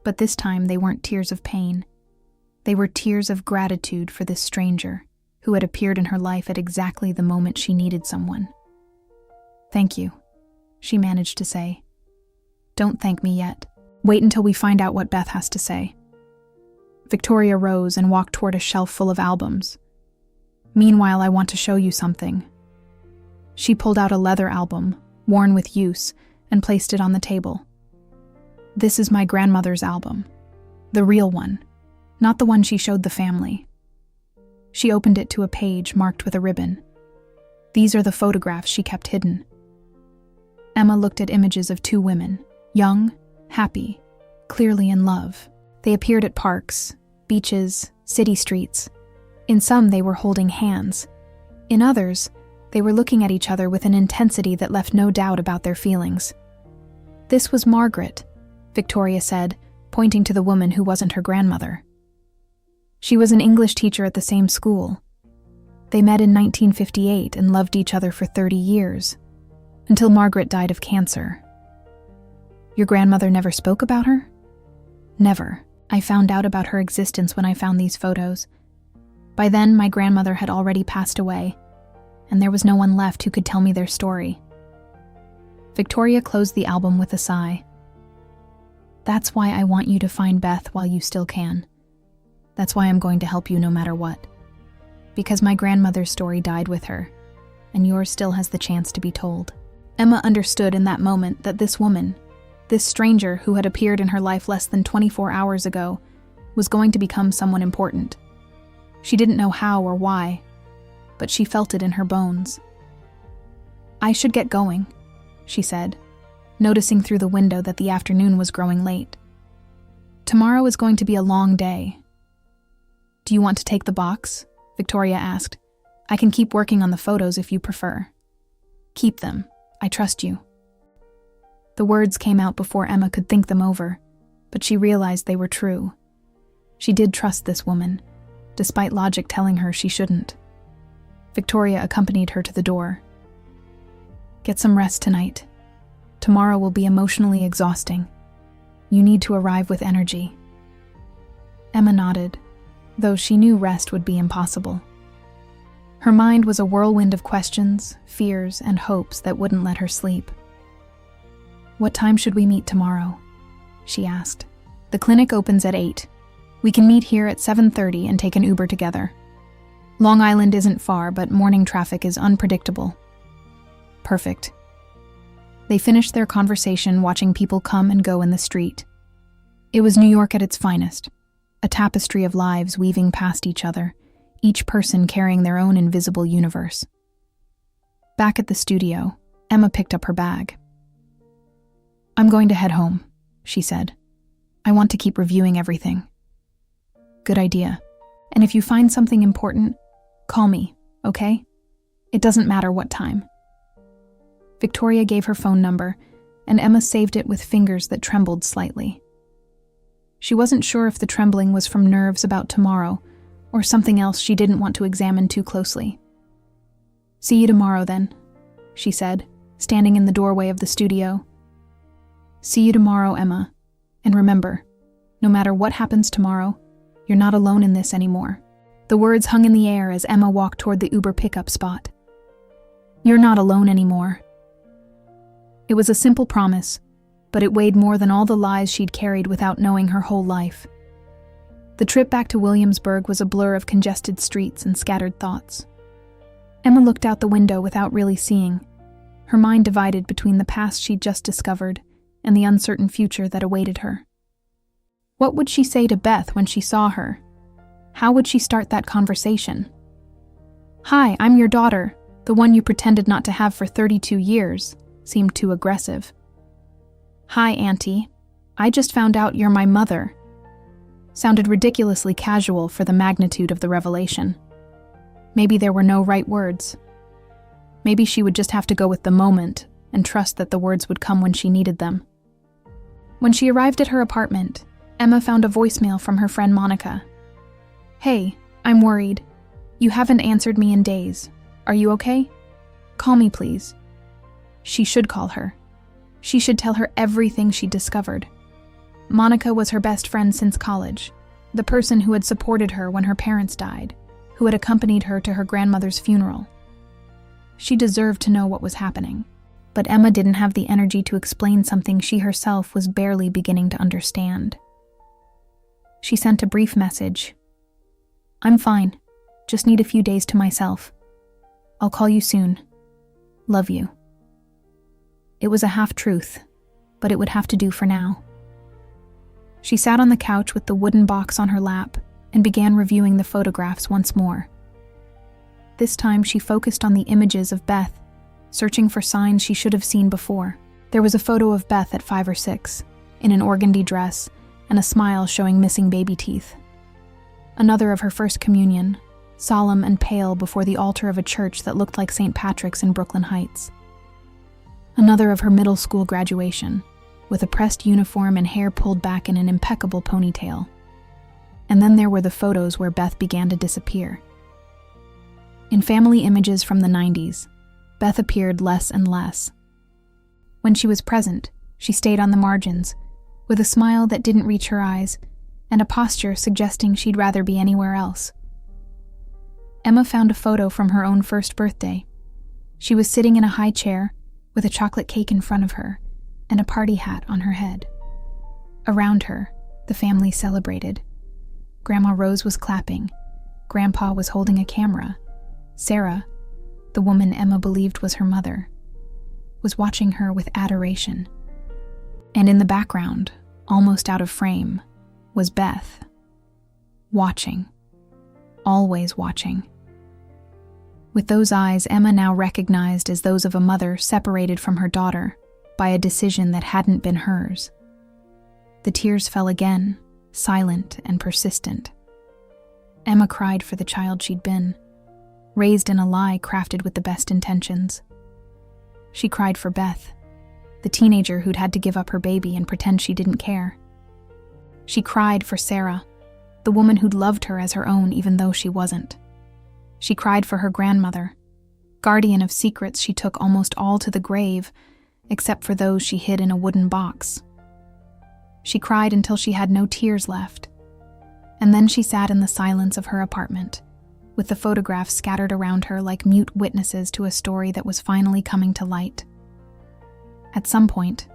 but this time they weren't tears of pain. They were tears of gratitude for this stranger who had appeared in her life at exactly the moment she needed someone. Thank you, she managed to say. Don't thank me yet. Wait until we find out what Beth has to say. Victoria rose and walked toward a shelf full of albums. Meanwhile, I want to show you something. She pulled out a leather album, worn with use, and placed it on the table. This is my grandmother's album. The real one, not the one she showed the family. She opened it to a page marked with a ribbon. These are the photographs she kept hidden. Emma looked at images of two women, young, happy, clearly in love. They appeared at parks, beaches, city streets. In some, they were holding hands. In others, they were looking at each other with an intensity that left no doubt about their feelings. This was Margaret, Victoria said, pointing to the woman who wasn't her grandmother. She was an English teacher at the same school. They met in 1958 and loved each other for 30 years, until Margaret died of cancer. Your grandmother never spoke about her? Never. I found out about her existence when I found these photos. By then, my grandmother had already passed away, and there was no one left who could tell me their story. Victoria closed the album with a sigh. That's why I want you to find Beth while you still can. That's why I'm going to help you no matter what. Because my grandmother's story died with her, and yours still has the chance to be told. Emma understood in that moment that this woman, this stranger who had appeared in her life less than 24 hours ago, was going to become someone important. She didn't know how or why, but she felt it in her bones. I should get going, she said, noticing through the window that the afternoon was growing late. Tomorrow is going to be a long day. Do you want to take the box? Victoria asked, I can keep working on the photos if you prefer. Keep them. I trust you. The words came out before Emma could think them over, but she realized they were true. She did trust this woman, despite logic telling her she shouldn't. Victoria accompanied her to the door. Get some rest tonight. Tomorrow will be emotionally exhausting. You need to arrive with energy. Emma nodded, though she knew rest would be impossible. Her mind was a whirlwind of questions, fears, and hopes that wouldn't let her sleep. What time should we meet tomorrow? She asked. The clinic opens at 8. We can meet here at 7:30 and take an Uber together. Long Island isn't far, but morning traffic is unpredictable. Perfect. They finished their conversation watching people come and go in the street. It was New York at its finest, a tapestry of lives weaving past each other, each person carrying their own invisible universe. Back at the studio, Emma picked up her bag. I'm going to head home, she said. I want to keep reviewing everything. Good idea. And if you find something important, call me, okay? It doesn't matter what time. Victoria gave her phone number, and Emma saved it with fingers that trembled slightly. She wasn't sure if the trembling was from nerves about tomorrow, or something else she didn't want to examine too closely. See you tomorrow, then, she said, standing in the doorway of the studio. See you tomorrow, Emma. And remember, no matter what happens tomorrow, you're not alone in this anymore. The words hung in the air as Emma walked toward the Uber pickup spot. You're not alone anymore. It was a simple promise, but it weighed more than all the lies she'd carried without knowing her whole life. The trip back to Williamsburg was a blur of congested streets and scattered thoughts. Emma looked out the window without really seeing, her mind divided between the past she'd just discovered and the uncertain future that awaited her. What would she say to Beth when she saw her? How would she start that conversation? Hi, I'm your daughter, the one you pretended not to have for 32 years, seemed too aggressive. Hi, Auntie. I just found out you're my mother. Sounded ridiculously casual for the magnitude of the revelation. Maybe there were no right words. Maybe she would just have to go with the moment and trust that the words would come when she needed them. When she arrived at her apartment, Emma found a voicemail from her friend Monica. Hey, I'm worried. You haven't answered me in days. Are you okay? Call me, please. She should call her. She should tell her everything she'd discovered. Monica was her best friend since college, the person who had supported her when her parents died, who had accompanied her to her grandmother's funeral. She deserved to know what was happening, but Emma didn't have the energy to explain something she herself was barely beginning to understand. She sent a brief message. I'm fine. Just need a few days to myself. I'll call you soon. Love you. It was a half-truth, but it would have to do for now. She sat on the couch with the wooden box on her lap and began reviewing the photographs once more. This time she focused on the images of Beth, searching for signs she should have seen before. There was a photo of Beth at 5 or 6, in an organdy dress and a smile showing missing baby teeth. Another of her first communion, solemn and pale before the altar of a church that looked like St. Patrick's in Brooklyn Heights. Another of her middle school graduation, with a pressed uniform and hair pulled back in an impeccable ponytail. And then there were the photos where Beth began to disappear. In family images from the 90s, Beth appeared less and less. When she was present, she stayed on the margins, with a smile that didn't reach her eyes, and a posture suggesting she'd rather be anywhere else. Emma found a photo from her own first birthday. She was sitting in a high chair, with a chocolate cake in front of her, and a party hat on her head. Around her, the family celebrated. Grandma Rose was clapping. Grandpa was holding a camera. Sarah, the woman Emma believed was her mother, was watching her with adoration. And in the background, almost out of frame, was Beth. Watching. Always watching. With those eyes Emma now recognized as those of a mother separated from her daughter by a decision that hadn't been hers. The tears fell again, silent and persistent. Emma cried for the child she'd been. raised in a lie crafted with the best intentions. She cried for Beth, the teenager who'd had to give up her baby and pretend she didn't care. She cried for Sarah, the woman who'd loved her as her own even though she wasn't. She cried for her grandmother, guardian of secrets she took almost all to the grave, except for those she hid in a wooden box. She cried until she had no tears left, and then she sat in the silence of her apartment, with the photographs scattered around her like mute witnesses to a story that was finally coming to light. At some point,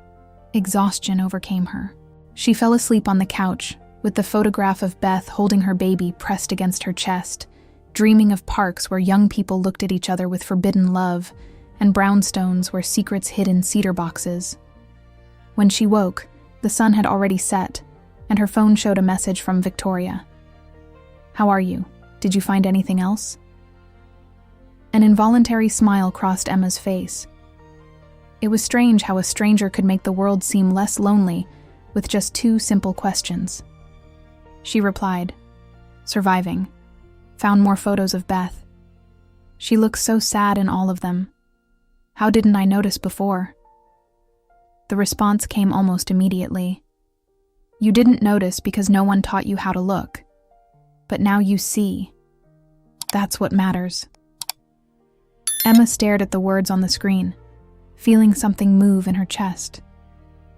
exhaustion overcame her. She fell asleep on the couch, with the photograph of Beth holding her baby pressed against her chest, dreaming of parks where young people looked at each other with forbidden love, and brownstones where secrets hid in cedar boxes. When she woke, the sun had already set, and her phone showed a message from Victoria. "How are you? Did you find anything else?" An involuntary smile crossed Emma's face. It was strange how a stranger could make the world seem less lonely with just 2 simple questions. She replied, "Surviving. Found more photos of Beth. She looks so sad in all of them. How didn't I notice before?" The response came almost immediately. "You didn't notice because no one taught you how to look. But now you see. That's what matters." Emma stared at the words on the screen, feeling something move in her chest.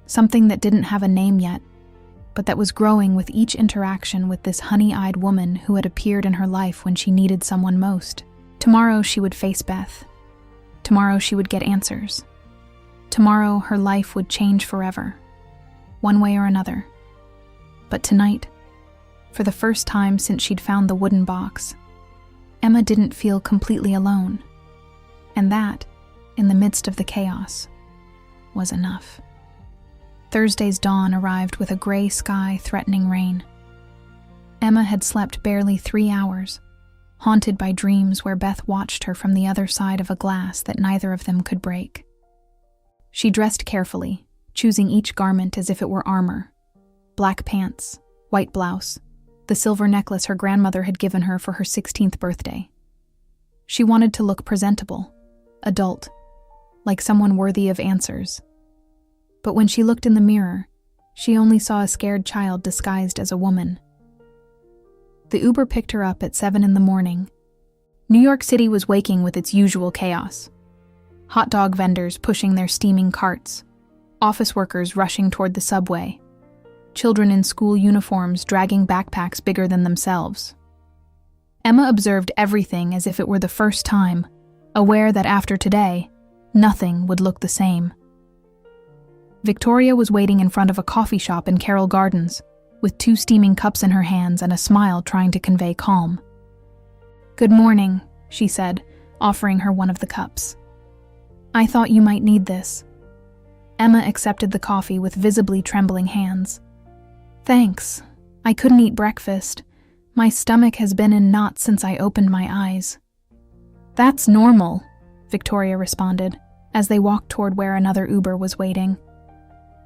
Something that didn't have a name yet, but that was growing with each interaction with this honey-eyed woman who had appeared in her life when she needed someone most. Tomorrow she would face Beth. Tomorrow she would get answers. Tomorrow her life would change forever, one way or another. But tonight, for the first time since she'd found the wooden box, Emma didn't feel completely alone. And that, in the midst of the chaos, was enough. Thursday's dawn arrived with a gray sky threatening rain. Emma had slept barely 3 hours, haunted by dreams where Beth watched her from the other side of a glass that neither of them could break. She dressed carefully, choosing each garment as if it were armor. Black pants, white blouse, the silver necklace her grandmother had given her for her 16th birthday. She wanted to look presentable, adult, like someone worthy of answers. But when she looked in the mirror, she only saw a scared child disguised as a woman. The Uber picked her up at 7 a.m. New York City was waking with its usual chaos. Hot dog vendors pushing their steaming carts, office workers rushing toward the subway, children in school uniforms dragging backpacks bigger than themselves. Emma observed everything as if it were the first time, aware that after today, nothing would look the same. Victoria was waiting in front of a coffee shop in Carroll Gardens, with 2 steaming cups in her hands and a smile trying to convey calm. "Good morning," she said, offering her one of the cups. "I thought you might need this." Emma accepted the coffee with visibly trembling hands. "Thanks. I couldn't eat breakfast. My stomach has been in knots since I opened my eyes." "That's normal," Victoria responded, as they walked toward where another Uber was waiting.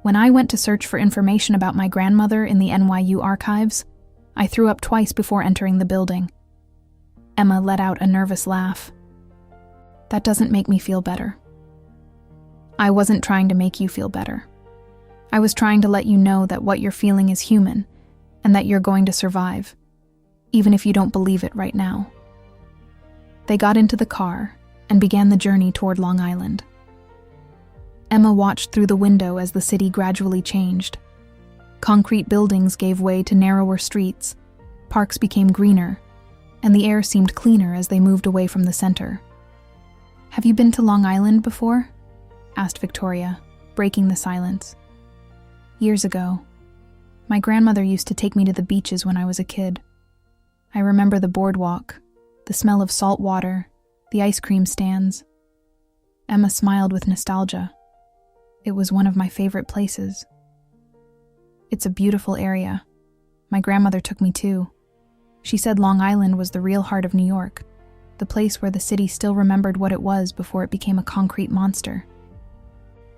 "When I went to search for information about my grandmother in the NYU archives, I threw up twice before entering the building." Emma let out a nervous laugh. "That doesn't make me feel better." "I wasn't trying to make you feel better. I was trying to let you know that what you're feeling is human, and that you're going to survive, even if you don't believe it right now." They got into the car and began the journey toward Long Island. Emma watched through the window as the city gradually changed. Concrete buildings gave way to narrower streets, parks became greener, and the air seemed cleaner as they moved away from the center. "Have you been to Long Island before?" asked Victoria, breaking the silence. "Years ago. My grandmother used to take me to the beaches when I was a kid. I remember the boardwalk, the smell of salt water, the ice cream stands." Emma smiled with nostalgia. "It was one of my favorite places." "It's a beautiful area. My grandmother took me too. She said Long Island was the real heart of New York, the place where the city still remembered what it was before it became a concrete monster."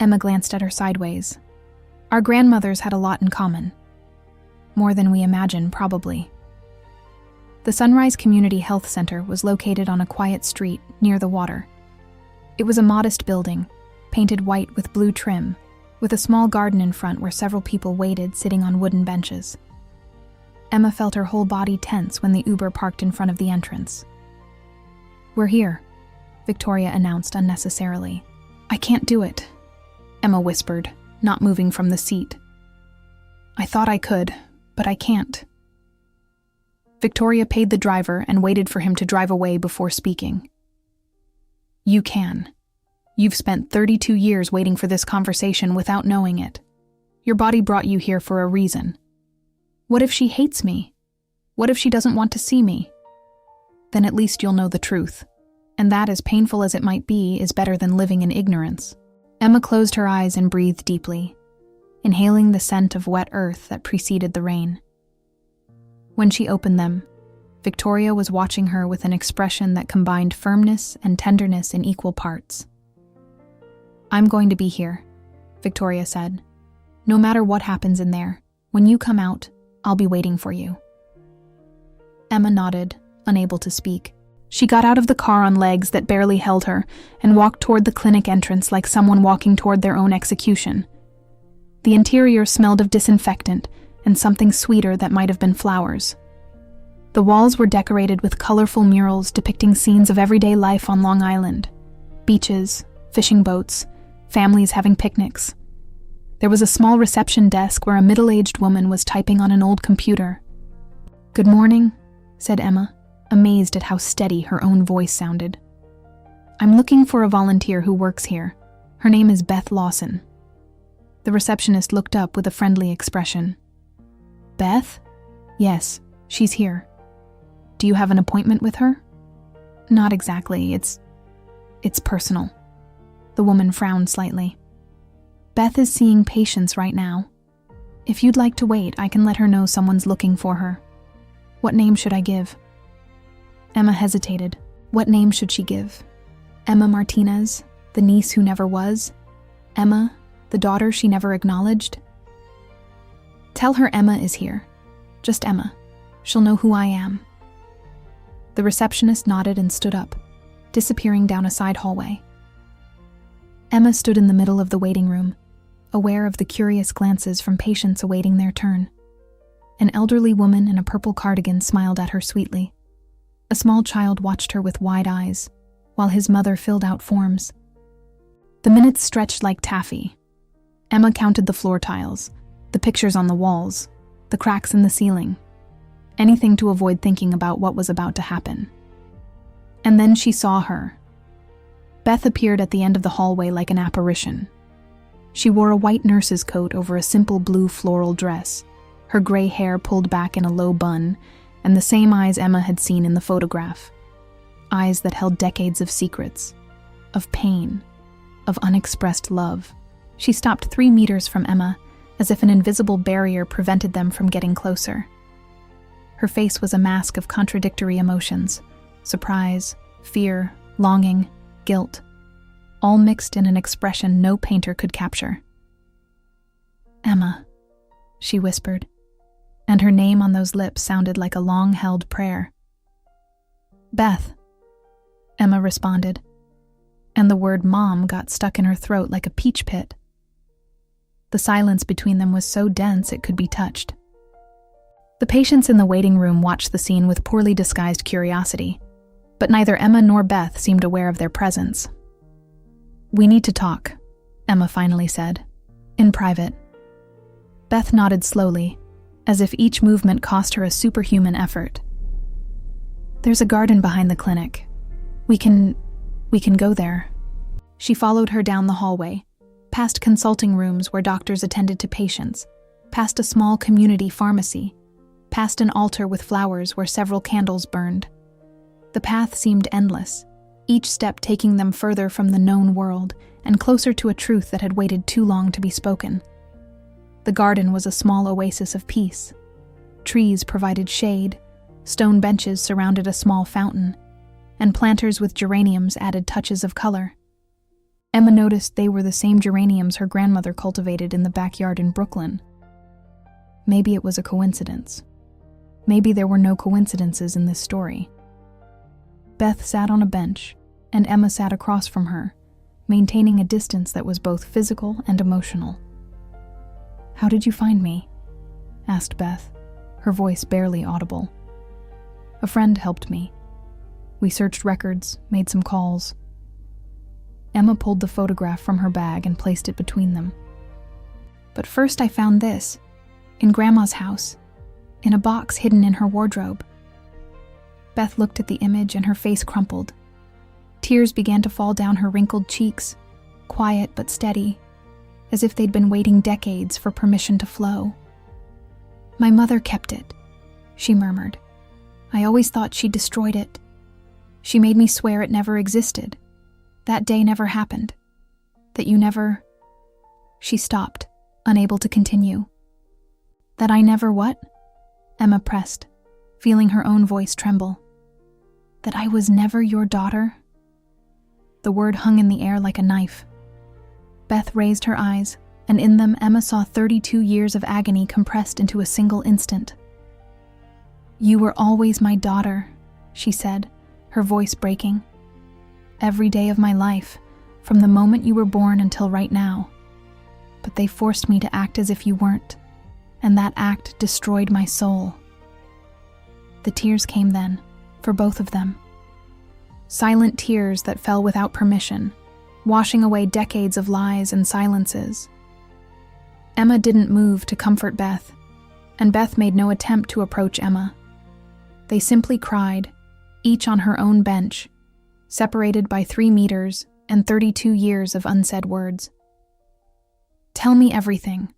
Emma glanced at her sideways. "Our grandmothers had a lot in common. More than we imagine, probably." The Sunrise Community Health Center was located on a quiet street near the water. It was a modest building, painted white with blue trim, with a small garden in front where several people waited sitting on wooden benches. Emma felt her whole body tense when the Uber parked in front of the entrance. "We're here," Victoria announced unnecessarily. "I can't do it," Emma whispered, not moving from the seat. "I thought I could, but I can't." Victoria paid the driver and waited for him to drive away before speaking. "You can. You've spent 32 years waiting for this conversation without knowing it. Your body brought you here for a reason. What if she hates me? What if she doesn't want to see me? Then at least you'll know the truth. And that, as painful as it might be, is better than living in ignorance." Emma closed her eyes and breathed deeply, inhaling the scent of wet earth that preceded the rain. When she opened them, Victoria was watching her with an expression that combined firmness and tenderness in equal parts. "I'm going to be here," Victoria said. "No matter what happens in there, when you come out, I'll be waiting for you." Emma nodded, unable to speak. She got out of the car on legs that barely held her and walked toward the clinic entrance like someone walking toward their own execution. The interior smelled of disinfectant and something sweeter that might have been flowers. The walls were decorated with colorful murals depicting scenes of everyday life on Long Island: beaches, fishing boats, families having picnics. There was a small reception desk where a middle-aged woman was typing on an old computer. "Good morning," said Emma, amazed at how steady her own voice sounded. "I'm looking for a volunteer who works here. Her name is Beth Lawson." The receptionist looked up with a friendly expression. "Beth? Yes, she's here. Do you have an appointment with her?" "Not exactly. It's personal." The woman frowned slightly. "Beth is seeing patients right now. If you'd like to wait, I can let her know someone's looking for her. What name should I give?" Emma hesitated. What name should she give? Emma Martinez, the niece who never was? Emma, the daughter she never acknowledged? "Tell her Emma is here. Just Emma. She'll know who I am." The receptionist nodded and stood up, disappearing down a side hallway. Emma stood in the middle of the waiting room, aware of the curious glances from patients awaiting their turn. An elderly woman in a purple cardigan smiled at her sweetly. A small child watched her with wide eyes, while his mother filled out forms. The minutes stretched like taffy. Emma counted the floor tiles, the pictures on the walls, the cracks in the ceiling, anything to avoid thinking about what was about to happen. And then she saw her. Beth appeared at the end of the hallway like an apparition. She wore a white nurse's coat over a simple blue floral dress, her gray hair pulled back in a low bun, and the same eyes Emma had seen in the photograph. Eyes that held decades of secrets, of pain, of unexpressed love. She stopped 3 meters from Emma, as if an invisible barrier prevented them from getting closer. Her face was a mask of contradictory emotions: surprise, fear, longing, guilt, all mixed in an expression no painter could capture. "Emma," she whispered, and her name on those lips sounded like a long-held prayer. "Beth," Emma responded, and the word "mom" got stuck in her throat like a peach pit. The silence between them was so dense it could be touched. The patients in the waiting room watched the scene with poorly disguised curiosity, but neither Emma nor Beth seemed aware of their presence. "We need to talk," Emma finally said, "in private." Beth nodded slowly, as if each movement cost her a superhuman effort. "There's a garden behind the clinic. We can go there." She followed her down the hallway, past consulting rooms where doctors attended to patients, past a small community pharmacy, past an altar with flowers where several candles burned. The path seemed endless, each step taking them further from the known world and closer to a truth that had waited too long to be spoken. The garden was a small oasis of peace. Trees provided shade, stone benches surrounded a small fountain, and planters with geraniums added touches of color. Emma noticed they were the same geraniums her grandmother cultivated in the backyard in Brooklyn. Maybe it was a coincidence. Maybe there were no coincidences in this story. Beth sat on a bench, and Emma sat across from her, maintaining a distance that was both physical and emotional. "How did you find me?" asked Beth, her voice barely audible. "A friend helped me. We searched records, made some calls." Emma pulled the photograph from her bag and placed it between them. "But first I found this, in Grandma's house, in a box hidden in her wardrobe." Beth looked at the image and her face crumpled. Tears began to fall down her wrinkled cheeks, quiet but steady, as if they'd been waiting decades for permission to flow. "My mother kept it," she murmured. "I always thought she destroyed it. She made me swear it never existed. That day never happened. That you never—" She stopped, unable to continue. "That I never what?" Emma pressed, feeling her own voice tremble. "That I was never your daughter?" The word hung in the air like a knife. Beth raised her eyes, and in them Emma saw 32 years of agony compressed into a single instant. "You were always my daughter," she said, her voice breaking. "Every day of my life, from the moment you were born until right now. But they forced me to act as if you weren't, and that act destroyed my soul." The tears came then, for both of them. Silent tears that fell without permission, washing away decades of lies and silences. Emma didn't move to comfort Beth, and Beth made no attempt to approach Emma. They simply cried, each on her own bench, separated by 3 meters and 32 years of unsaid words. "Tell me everything,"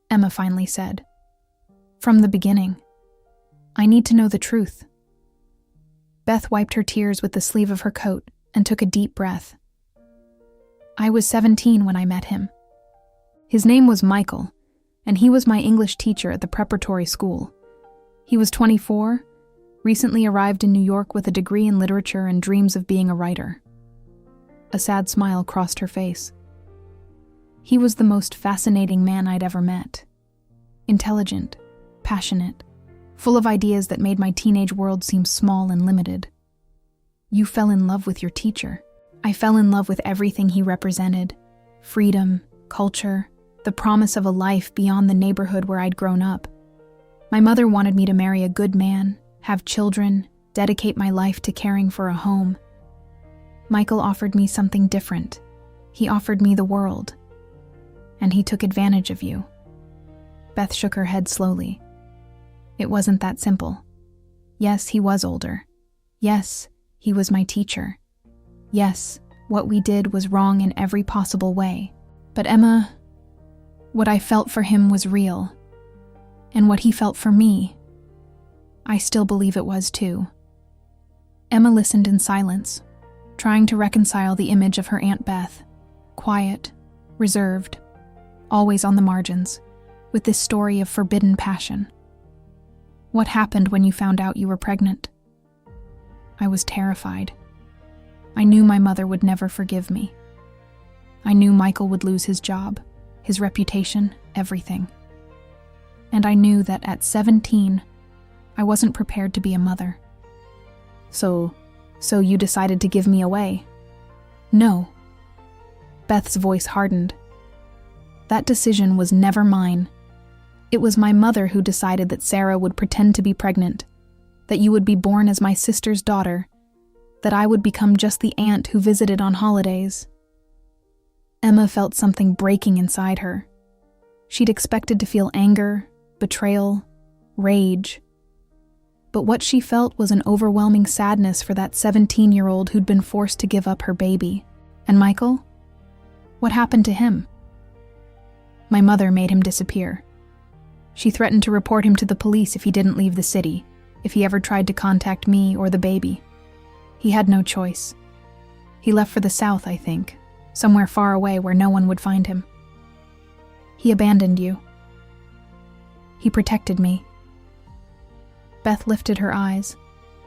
Emma finally said. "From the beginning. I need to know the truth." Beth wiped her tears with the sleeve of her coat and took a deep breath. "I was 17 when I met him. His name was Michael, and he was my English teacher at the preparatory school. He was 24, recently arrived in New York with a degree in literature and dreams of being a writer." A sad smile crossed her face. "He was the most fascinating man I'd ever met. Intelligent, passionate, full of ideas that made my teenage world seem small and limited. You fell in love with your teacher. I fell in love with everything he represented: freedom, culture, the promise of a life beyond the neighborhood where I'd grown up. My mother wanted me to marry a good man, have children, dedicate my life to caring for a home. Michael offered me something different. He offered me the world. And he took advantage of you." Beth shook her head slowly. "It wasn't that simple. Yes, he was older. Yes, he was my teacher. Yes, what we did was wrong in every possible way. But Emma, what I felt for him was real. And what he felt for me, I still believe it was too." Emma listened in silence, trying to reconcile the image of her Aunt Beth, quiet, reserved, always on the margins, with this story of forbidden passion. "What happened when you found out you were pregnant?" "I was terrified. I knew my mother would never forgive me. I knew Michael would lose his job, his reputation, everything. And I knew that at 17, I wasn't prepared to be a mother." So you decided to give me away?" "No." Beth's voice hardened. "That decision was never mine. It was my mother who decided that Sarah would pretend to be pregnant, that you would be born as my sister's daughter, that I would become just the aunt who visited on holidays." Emma felt something breaking inside her. She'd expected to feel anger, betrayal, rage. But what she felt was an overwhelming sadness for that 17-year-old who'd been forced to give up her baby. And Michael? What happened to him? "My mother made him disappear. She threatened to report him to the police if he didn't leave the city, if he ever tried to contact me or the baby. He had no choice. He left for the south, I think, somewhere far away where no one would find him. He abandoned you. He protected me." Beth lifted her eyes,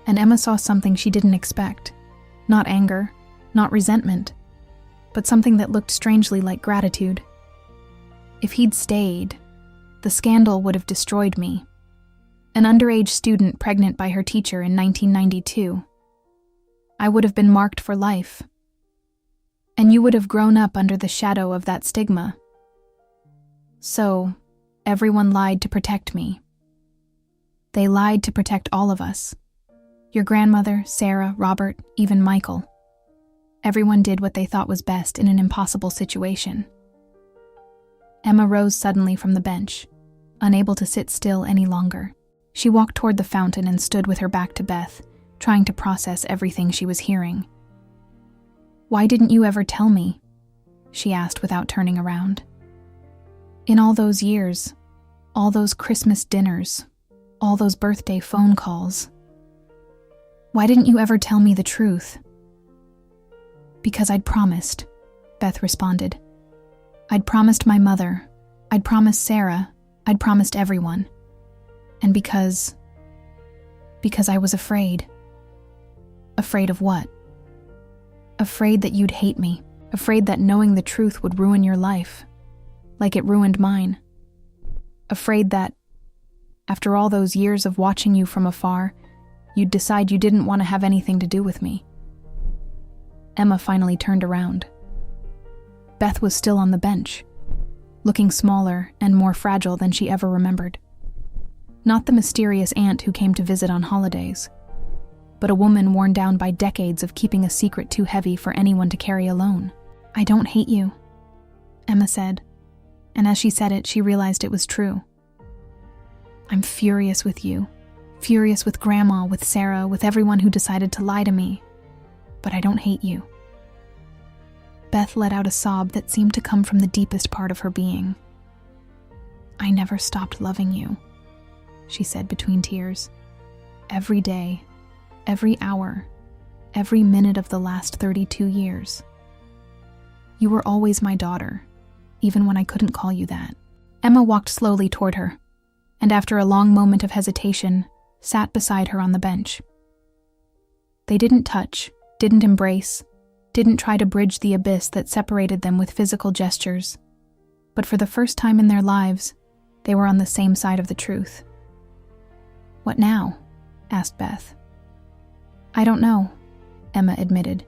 and Emma saw something she didn't expect. Not anger, not resentment, but something that looked strangely like gratitude. "If he'd stayed, the scandal would have destroyed me. An underage student pregnant by her teacher in 1992. I would have been marked for life. And you would have grown up under the shadow of that stigma. So, everyone lied to protect me. They lied to protect all of us. Your grandmother, Sarah, Robert, even Michael. Everyone did what they thought was best in an impossible situation. Emma rose suddenly from the bench, unable to sit still any longer. She walked toward the fountain and stood with her back to Beth, trying to process everything she was hearing. "Why didn't you ever tell me?" she asked without turning around. "In all those years, all those Christmas dinners, all those birthday phone calls. Why didn't you ever tell me the truth?" "Because I'd promised," Beth responded. "I'd promised my mother, I'd promised Sarah, I'd promised everyone. And because I was afraid." "Afraid of what?" "Afraid that you'd hate me, afraid that knowing the truth would ruin your life, like it ruined mine. Afraid that, after all those years of watching you from afar, you'd decide you didn't want to have anything to do with me." Emma finally turned around. Beth was still on the bench, looking smaller and more fragile than she ever remembered. Not the mysterious aunt who came to visit on holidays, but a woman worn down by decades of keeping a secret too heavy for anyone to carry alone. "I don't hate you," Emma said, and as she said it, she realized it was true. "I'm furious with you, furious with Grandma, with Sarah, with everyone who decided to lie to me, but I don't hate you." Beth let out a sob that seemed to come from the deepest part of her being. "I never stopped loving you," she said between tears. "Every day, every hour, every minute of the last 32 years. You were always my daughter, even when I couldn't call you that." Emma walked slowly toward her, and after a long moment of hesitation, sat beside her on the bench. They didn't touch, didn't embrace, didn't try to bridge the abyss that separated them with physical gestures, but for the first time in their lives, they were on the same side of the truth. "What now?" asked Beth. "I don't know," Emma admitted.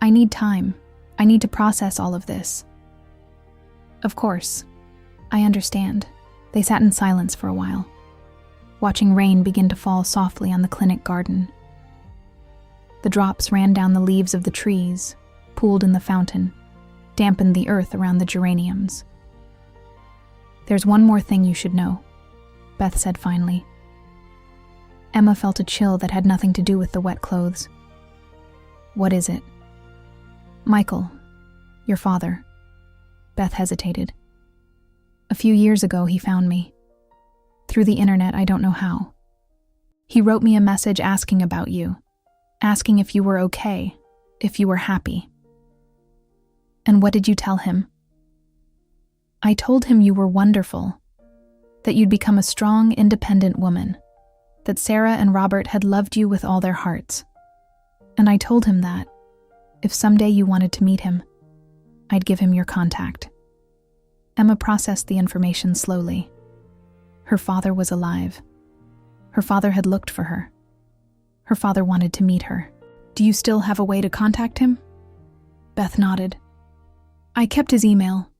"I need time. I need to process all of this." "Of course. I understand." They sat in silence for a while, watching rain begin to fall softly on the clinic garden. The drops ran down the leaves of the trees, pooled in the fountain, dampened the earth around the geraniums. "There's one more thing you should know," Beth said finally. Emma felt a chill that had nothing to do with the wet clothes. "What is it?" "Michael, your father." Beth hesitated. "A few years ago he found me. Through the internet, I don't know how. He wrote me a message asking about you, asking if you were okay, if you were happy." "And what did you tell him?" "I told him you were wonderful, that you'd become a strong, independent woman, that Sarah and Robert had loved you with all their hearts. And I told him that, if someday you wanted to meet him, I'd give him your contact." Emma processed the information slowly. Her father was alive. Her father had looked for her. Her father wanted to meet her. "Do you still have a way to contact him?" Beth nodded. "I kept his email,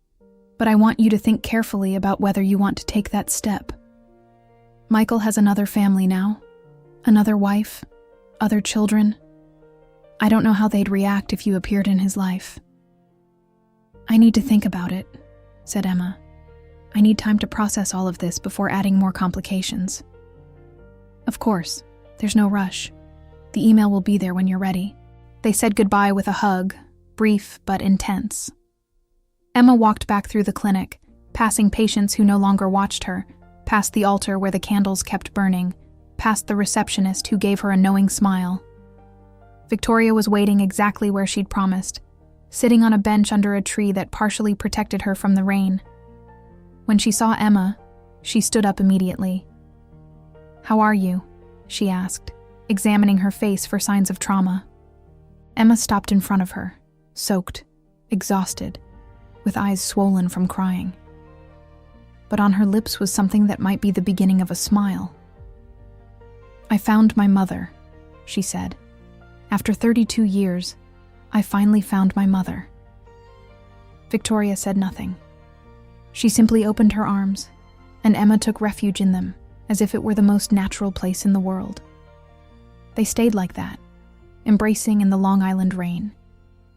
but I want you to think carefully about whether you want to take that step. Michael has another family now, another wife, other children. I don't know how they'd react if you appeared in his life." "I need to think about it," said Emma. "I need time to process all of this before adding more complications." "Of course, there's no rush. The email will be there when you're ready." They said goodbye with a hug, brief but intense. Emma walked back through the clinic, passing patients who no longer watched her, past the altar where the candles kept burning, past the receptionist who gave her a knowing smile. Victoria was waiting exactly where she'd promised, sitting on a bench under a tree that partially protected her from the rain. When she saw Emma, she stood up immediately. "How are you?" she asked, examining her face for signs of trauma. Emma stopped in front of her, soaked, exhausted, with eyes swollen from crying. But on her lips was something that might be the beginning of a smile. "I found my mother," she said. "After 32 years, I finally found my mother." Victoria said nothing. She simply opened her arms, and Emma took refuge in them, as if it were the most natural place in the world. They stayed like that, embracing in the Long Island rain,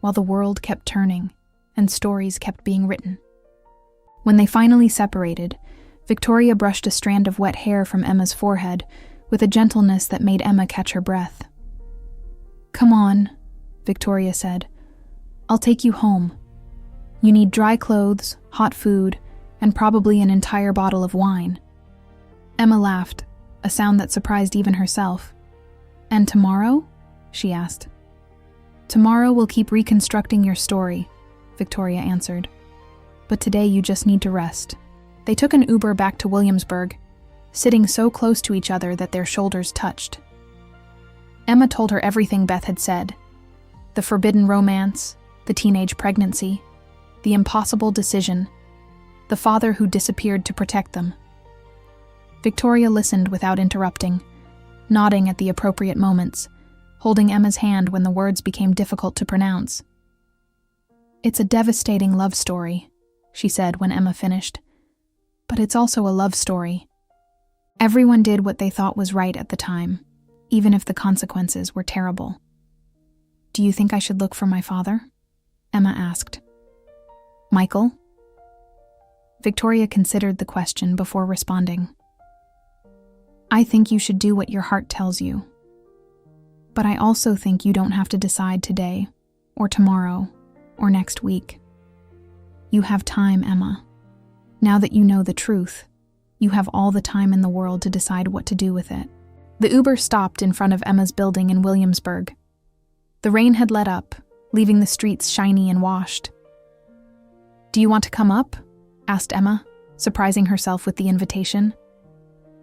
while the world kept turning and stories kept being written. When they finally separated, Victoria brushed a strand of wet hair from Emma's forehead with a gentleness that made Emma catch her breath. "Come on," Victoria said. "I'll take you home. You need dry clothes, hot food, and probably an entire bottle of wine." Emma laughed, a sound that surprised even herself. "And tomorrow?" she asked. "Tomorrow we'll keep reconstructing your story," Victoria answered. "But today you just need to rest." They took an Uber back to Williamsburg, sitting so close to each other that their shoulders touched. Emma told her everything Beth had said: the forbidden romance, the teenage pregnancy, the impossible decision, the father who disappeared to protect them. Victoria listened without interrupting, nodding at the appropriate moments, holding Emma's hand when the words became difficult to pronounce. "It's a devastating love story," she said when Emma finished. "But it's also a love story. Everyone did what they thought was right at the time, even if the consequences were terrible." "Do you think I should look for my father?" Emma asked. "Michael?" Victoria considered the question before responding. "I think you should do what your heart tells you. But I also think you don't have to decide today, or tomorrow, or next week. You have time, Emma. Now that you know the truth, you have all the time in the world to decide what to do with it." The Uber stopped in front of Emma's building in Williamsburg. The rain had let up, leaving the streets shiny and washed. "Do you want to come up?" asked Emma, surprising herself with the invitation.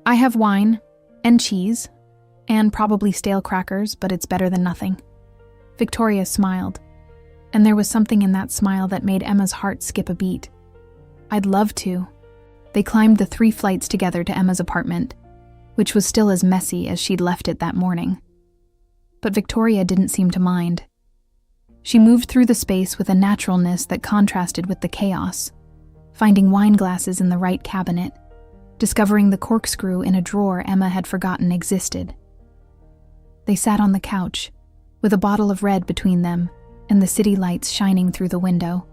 "I have wine, and cheese, and probably stale crackers, but it's better than nothing." Victoria smiled, and there was something in that smile that made Emma's heart skip a beat. "I'd love to." They climbed the 3 flights together to Emma's apartment, which was still as messy as she'd left it that morning. But Victoria didn't seem to mind. She moved through the space with a naturalness that contrasted with the chaos, finding wine glasses in the right cabinet, discovering the corkscrew in a drawer Emma had forgotten existed. They sat on the couch, with a bottle of red between them and the city lights shining through the window.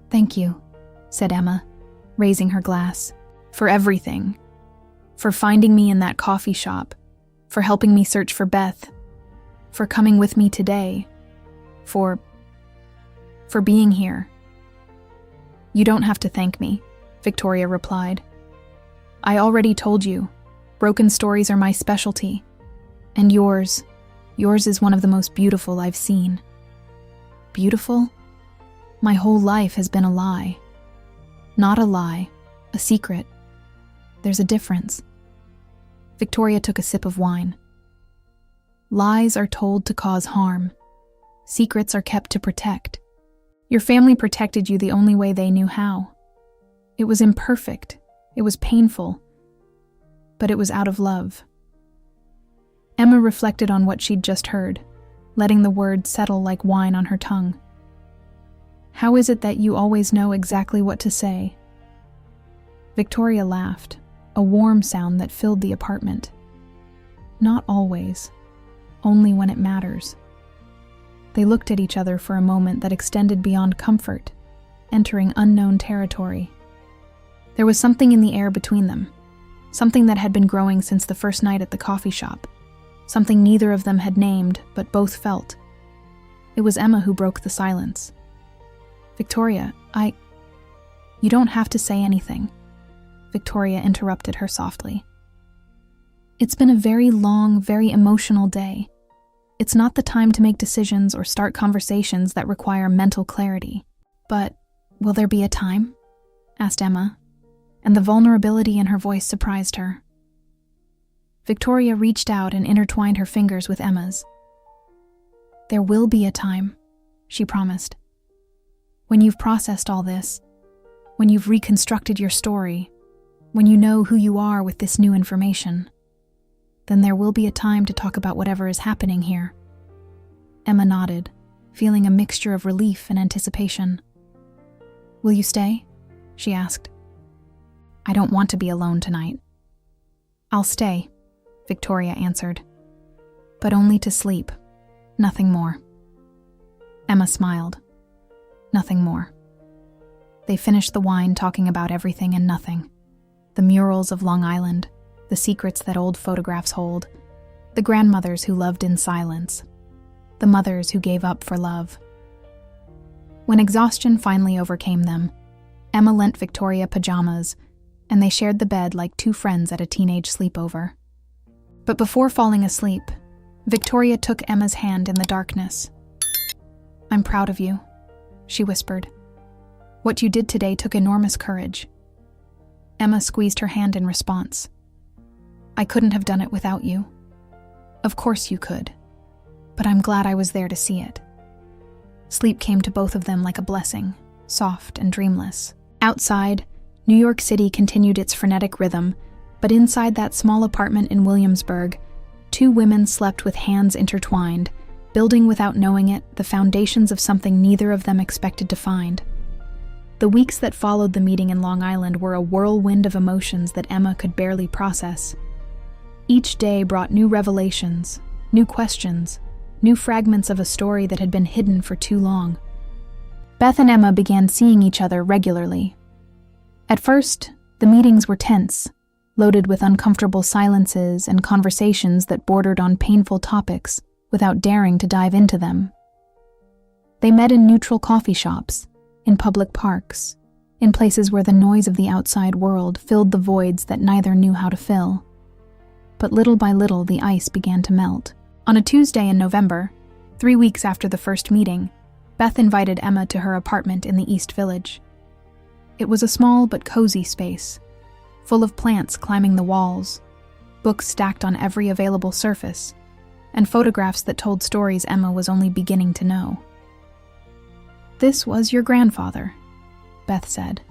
"Thank you," said Emma, raising her glass, "for everything. For finding me in that coffee shop, for helping me search for Beth, for coming with me today, for being here." "You don't have to thank me," Victoria replied. "I already told you, broken stories are my specialty, and yours is one of the most beautiful I've seen." "Beautiful? My whole life has been a lie." "Not a lie, a secret. There's a difference." Victoria took a sip of wine. "Lies are told to cause harm. Secrets are kept to protect. Your family protected you the only way they knew how. It was imperfect, it was painful, but it was out of love." Emma reflected on what she'd just heard, letting the words settle like wine on her tongue. "How is it that you always know exactly what to say?" Victoria laughed, a warm sound that filled the apartment. "Not always, only when it matters." They looked at each other for a moment that extended beyond comfort, entering unknown territory. There was something in the air between them, something that had been growing since the first night at the coffee shop, something neither of them had named but both felt. It was Emma who broke the silence. "Victoria, You don't have to say anything," Victoria interrupted her softly. "It's been a very long, very emotional day. It's not the time to make decisions or start conversations that require mental clarity. But will there be a time?" asked Emma, and the vulnerability in her voice surprised her. Victoria reached out and intertwined her fingers with Emma's. "There will be a time," she promised. "When you've processed all this, when you've reconstructed your story, when you know who you are with this new information." Then there will be a time to talk about whatever is happening here. Emma nodded, feeling a mixture of relief and anticipation. Will you stay? She asked. I don't want to be alone tonight. I'll stay, Victoria answered. But only to sleep, nothing more. Emma smiled. Nothing more. They finished the wine talking about everything and nothing. The murals of Long Island, the secrets that old photographs hold, the grandmothers who loved in silence, the mothers who gave up for love. When exhaustion finally overcame them, Emma lent Victoria pajamas, and they shared the bed like two friends at a teenage sleepover. But before falling asleep, Victoria took Emma's hand in the darkness. I'm proud of you, she whispered. What you did today took enormous courage. Emma squeezed her hand in response. I couldn't have done it without you. Of course you could, but I'm glad I was there to see it. Sleep came to both of them like a blessing, soft and dreamless. Outside, New York City continued its frenetic rhythm, but inside that small apartment in Williamsburg, two women slept with hands intertwined, building without knowing it the foundations of something neither of them expected to find. The weeks that followed the meeting in Long Island were a whirlwind of emotions that Emma could barely process. Each day brought new revelations, new questions, new fragments of a story that had been hidden for too long. Beth and Emma began seeing each other regularly. At first, the meetings were tense, loaded with uncomfortable silences and conversations that bordered on painful topics without daring to dive into them. They met in neutral coffee shops, in public parks, in places where the noise of the outside world filled the voids that neither knew how to fill. But little by little, the ice began to melt. On a Tuesday in November, 3 weeks after the first meeting, Beth invited Emma to her apartment in the East Village. It was a small but cozy space, full of plants climbing the walls, books stacked on every available surface, and photographs that told stories Emma was only beginning to know. This was your grandfather, Beth said,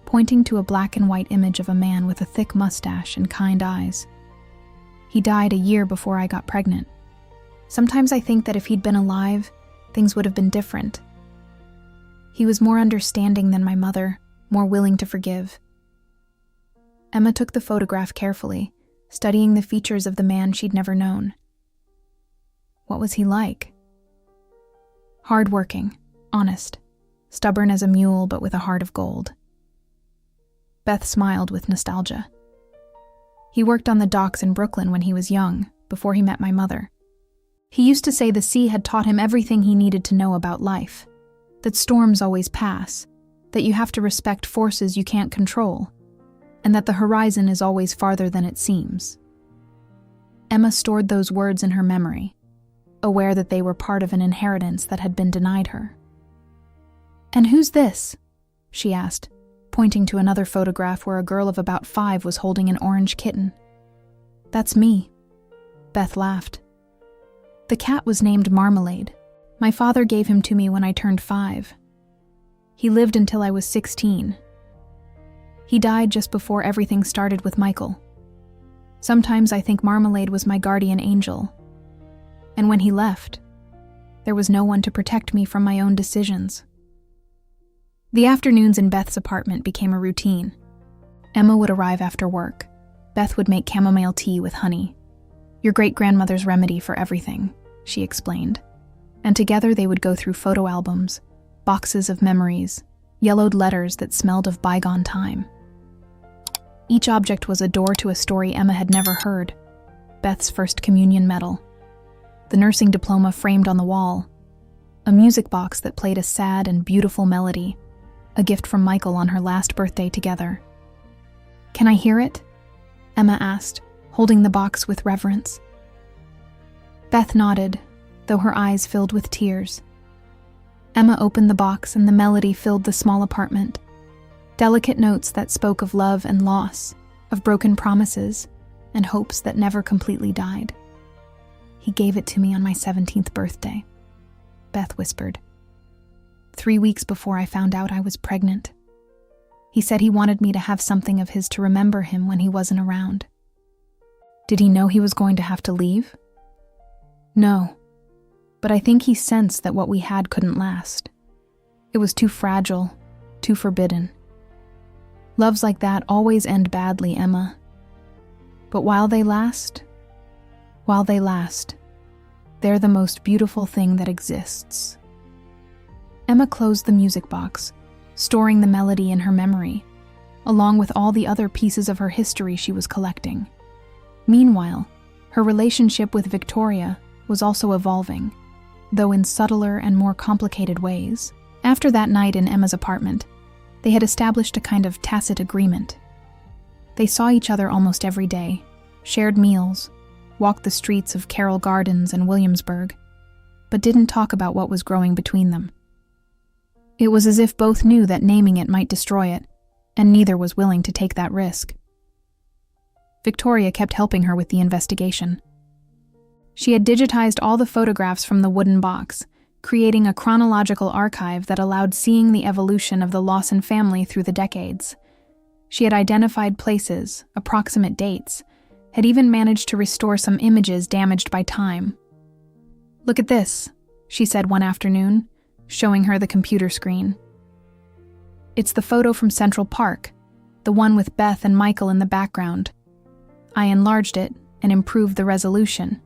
pointing to a black and white image of a man with a thick mustache and kind eyes. He died a year before I got pregnant. Sometimes I think that if he'd been alive, things would have been different. He was more understanding than my mother, more willing to forgive. Emma took the photograph carefully, studying the features of the man she'd never known. What was he like? Hardworking, honest, stubborn as a mule but with a heart of gold. Beth smiled with nostalgia. He worked on the docks in Brooklyn when he was young, before he met my mother. He used to say the sea had taught him everything he needed to know about life, that storms always pass, that you have to respect forces you can't control, and that the horizon is always farther than it seems. Emma stored those words in her memory, aware that they were part of an inheritance that had been denied her. And who's this? She asked, pointing to another photograph where a girl of about 5 was holding an orange kitten. That's me. Beth laughed. The cat was named Marmalade. My father gave him to me when I turned 5. He lived until I was 16. He died just before everything started with Michael. Sometimes I think Marmalade was my guardian angel. And when he left, there was no one to protect me from my own decisions. The afternoons in Beth's apartment became a routine. Emma would arrive after work. Beth would make chamomile tea with honey. Your great-grandmother's remedy for everything, she explained. And together they would go through photo albums, boxes of memories, yellowed letters that smelled of bygone time. Each object was a door to a story Emma had never heard. Beth's first communion medal, the nursing diploma framed on the wall, a music box that played a sad and beautiful melody, a gift from Michael on her last birthday together. Can I hear it? Emma asked, holding the box with reverence. Beth nodded, though her eyes filled with tears. Emma opened the box and the melody filled the small apartment. Delicate notes that spoke of love and loss, of broken promises, and hopes that never completely died. He gave it to me on my 17th birthday, Beth whispered. 3 weeks before I found out I was pregnant. He said he wanted me to have something of his to remember him when he wasn't around. Did he know he was going to have to leave? No, but I think he sensed that what we had couldn't last. It was too fragile, too forbidden. Loves like that always end badly, Emma. But while they last, they're the most beautiful thing that exists. Emma closed the music box, storing the melody in her memory, along with all the other pieces of her history she was collecting. Meanwhile, her relationship with Victoria was also evolving, though in subtler and more complicated ways. After that night in Emma's apartment, they had established a kind of tacit agreement. They saw each other almost every day, shared meals, walked the streets of Carroll Gardens and Williamsburg, but didn't talk about what was growing between them. It was as if both knew that naming it might destroy it, and neither was willing to take that risk. Victoria kept helping her with the investigation. She had digitized all the photographs from the wooden box, creating a chronological archive that allowed seeing the evolution of the Lawson family through the decades. She had identified places, approximate dates, had even managed to restore some images damaged by time. "Look at this," she said one afternoon, showing her the computer screen. "It's the photo from Central Park, the one with Beth and Michael in the background. I enlarged it and improved the resolution."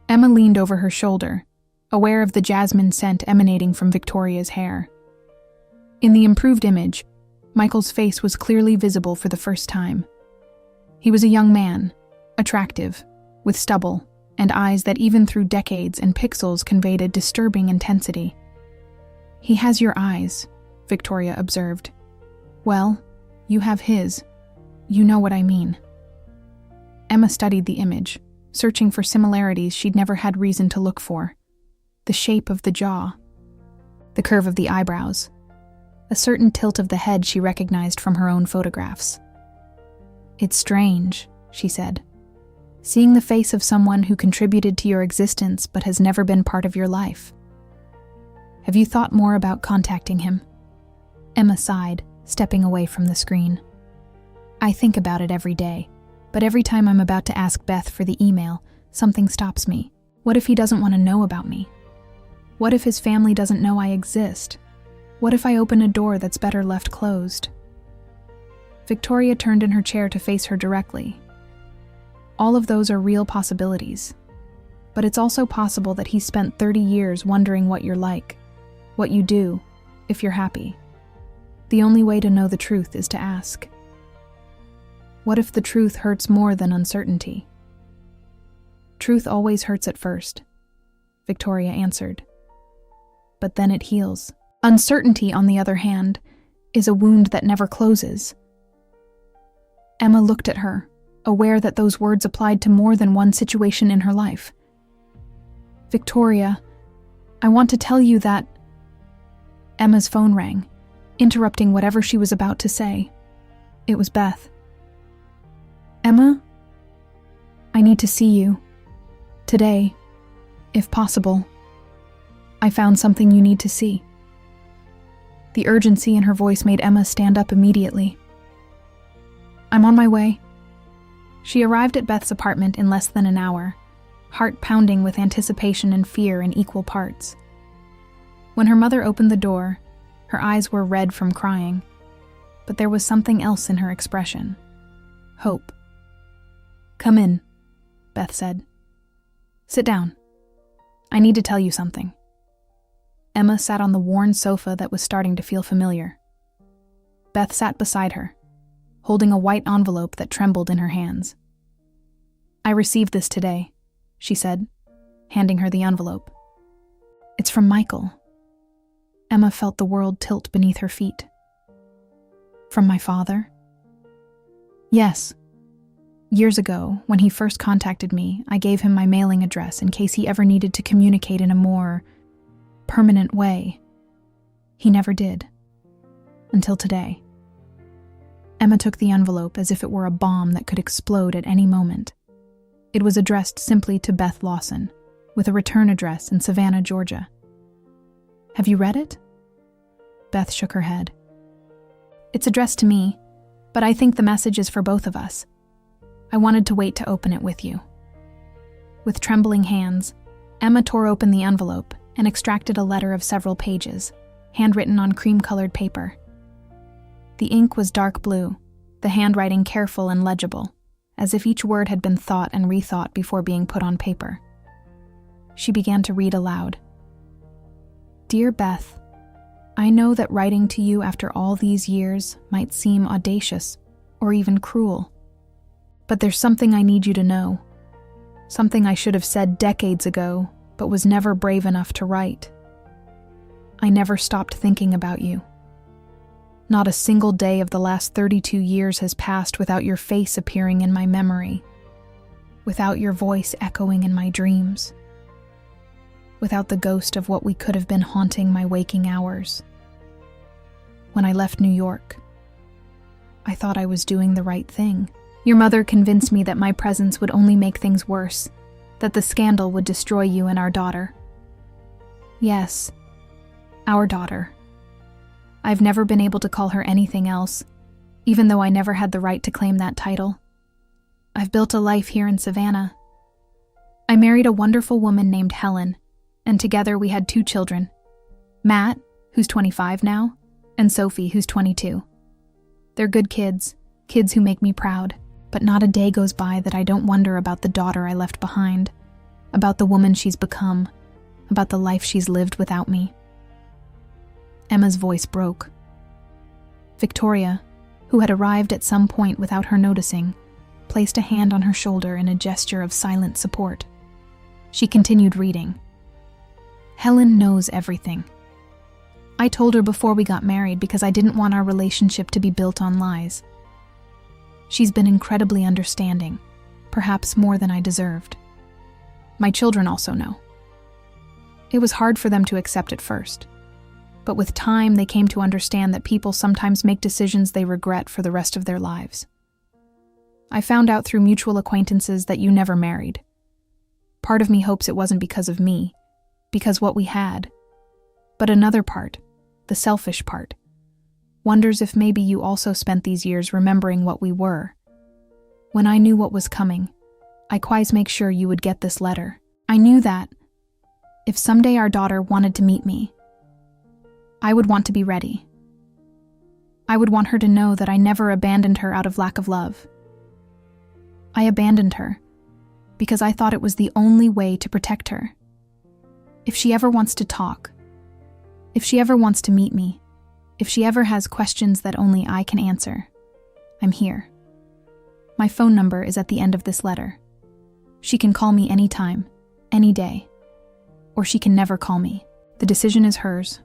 Emma leaned over her shoulder, aware of the jasmine scent emanating from Victoria's hair. In the improved image, Michael's face was clearly visible for the first time. He was a young man, attractive, with stubble, and eyes that even through decades and pixels conveyed a disturbing intensity. "He has your eyes," Victoria observed. "Well, you have his. You know what I mean." Emma studied the image, searching for similarities she'd never had reason to look for. The shape of the jaw, the curve of the eyebrows, a certain tilt of the head she recognized from her own photographs. "It's strange," she said, "seeing the face of someone who contributed to your existence but has never been part of your life. Have you thought more about contacting him?" Emma sighed, stepping away from the screen. "I think about it every day, but every time I'm about to ask Beth for the email, something stops me. What if he doesn't want to know about me? What if his family doesn't know I exist? What if I open a door that's better left closed?" Victoria turned in her chair to face her directly. "All of those are real possibilities. But it's also possible that he spent 30 years wondering what you're like, what you do, if you're happy. The only way to know the truth is to ask. What if the truth hurts more than uncertainty?" "Truth always hurts at first," Victoria answered. "But then it heals. Uncertainty, on the other hand, is a wound that never closes." Emma looked at her, aware that those words applied to more than one situation in her life. "Victoria, I want to tell you that—" Emma's phone rang, interrupting whatever she was about to say. It was Beth. "Emma, I need to see you. Today, if possible. I found something you need to see." The urgency in her voice made Emma stand up immediately. "I'm on my way." She arrived at Beth's apartment in less than an hour, heart pounding with anticipation and fear in equal parts. When her mother opened the door, her eyes were red from crying, but there was something else in her expression. Hope. "Come in," Beth said. "Sit down. I need to tell you something." Emma sat on the worn sofa that was starting to feel familiar. Beth sat beside her, holding a white envelope that trembled in her hands. "I received this today," she said, handing her the envelope. "It's from Michael." Emma felt the world tilt beneath her feet. "From my father?" "Yes. Years ago, when he first contacted me, I gave him my mailing address in case he ever needed to communicate in a more permanent way. He never did. Until today." Emma took the envelope as if it were a bomb that could explode at any moment. It was addressed simply to Beth Lawson, with a return address in Savannah, Georgia. "Have you read it?" Beth shook her head. "It's addressed to me, but I think the message is for both of us. I wanted to wait to open it with you." With trembling hands, Emma tore open the envelope and extracted a letter of several pages, handwritten on cream-colored paper. The ink was dark blue, the handwriting careful and legible, as if each word had been thought and rethought before being put on paper. She began to read aloud. "Dear Beth, I know that writing to you after all these years might seem audacious or even cruel. But there's something I need you to know. Something I should have said decades ago, but was never brave enough to write. I never stopped thinking about you. Not a single day of the last 32 years has passed without your face appearing in my memory, without your voice echoing in my dreams, without the ghost of what we could have been haunting my waking hours. When I left New York, I thought I was doing the right thing. Your mother convinced me that my presence would only make things worse, that the scandal would destroy you and our daughter. Yes, our daughter. I've never been able to call her anything else, even though I never had the right to claim that title. I've built a life here in Savannah. I married a wonderful woman named Helen, and together we had 2 children, Matt, who's 25 now, and Sophie, who's 22. They're good kids who make me proud, but not a day goes by that I don't wonder about the daughter I left behind, about the woman she's become, about the life she's lived without me." Emma's voice broke. Victoria, who had arrived at some point without her noticing, placed a hand on her shoulder in a gesture of silent support. She continued reading. "Helen knows everything. I told her before we got married because I didn't want our relationship to be built on lies. She's been incredibly understanding, perhaps more than I deserved. My children also know. It was hard for them to accept at first, but with time they came to understand that people sometimes make decisions they regret for the rest of their lives. I found out through mutual acquaintances that you never married. Part of me hopes it wasn't because of me, because what we had. But another part, the selfish part, wonders if maybe you also spent these years remembering what we were. When I knew what was coming, I quite make sure you would get this letter. I knew that, if someday our daughter wanted to meet me, I would want to be ready. I would want her to know that I never abandoned her out of lack of love. I abandoned her because I thought it was the only way to protect her. If she ever wants to talk, if she ever wants to meet me, if she ever has questions that only I can answer, I'm here. My phone number is at the end of this letter. She can call me anytime, any day, or she can never call me. The decision is hers,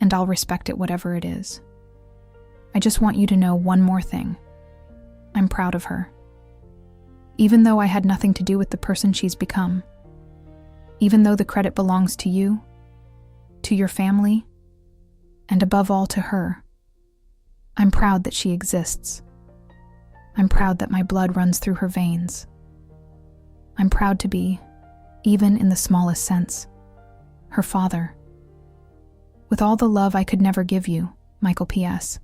and I'll respect it whatever it is. I just want you to know one more thing. I'm proud of her. Even though I had nothing to do with the person she's become, even though the credit belongs to you, to your family, and above all to her, I'm proud that she exists. I'm proud that my blood runs through her veins. I'm proud to be, even in the smallest sense, her father. With all the love I could never give you, Michael P.S.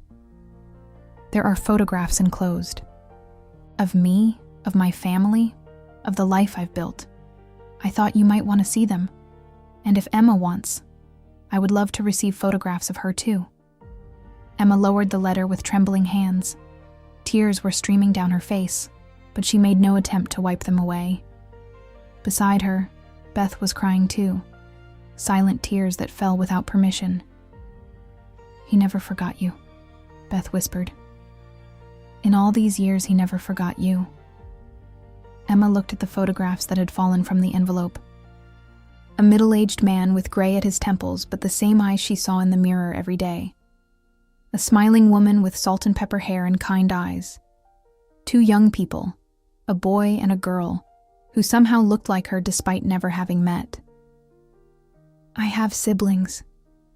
There are photographs enclosed. Of me, of my family, of the life I've built. I thought you might want to see them. And if Emma wants, I would love to receive photographs of her too. Emma lowered the letter with trembling hands. Tears were streaming down her face, but she made no attempt to wipe them away. Beside her, Beth was crying too, silent tears that fell without permission. "He never forgot you," Beth whispered. "In all these years, he never forgot you." Emma looked at the photographs that had fallen from the envelope. A middle-aged man with gray at his temples, but the same eyes she saw in the mirror every day. A smiling woman with salt and pepper hair and kind eyes. 2 young people, a boy and a girl, who somehow looked like her despite never having met. "I have siblings,"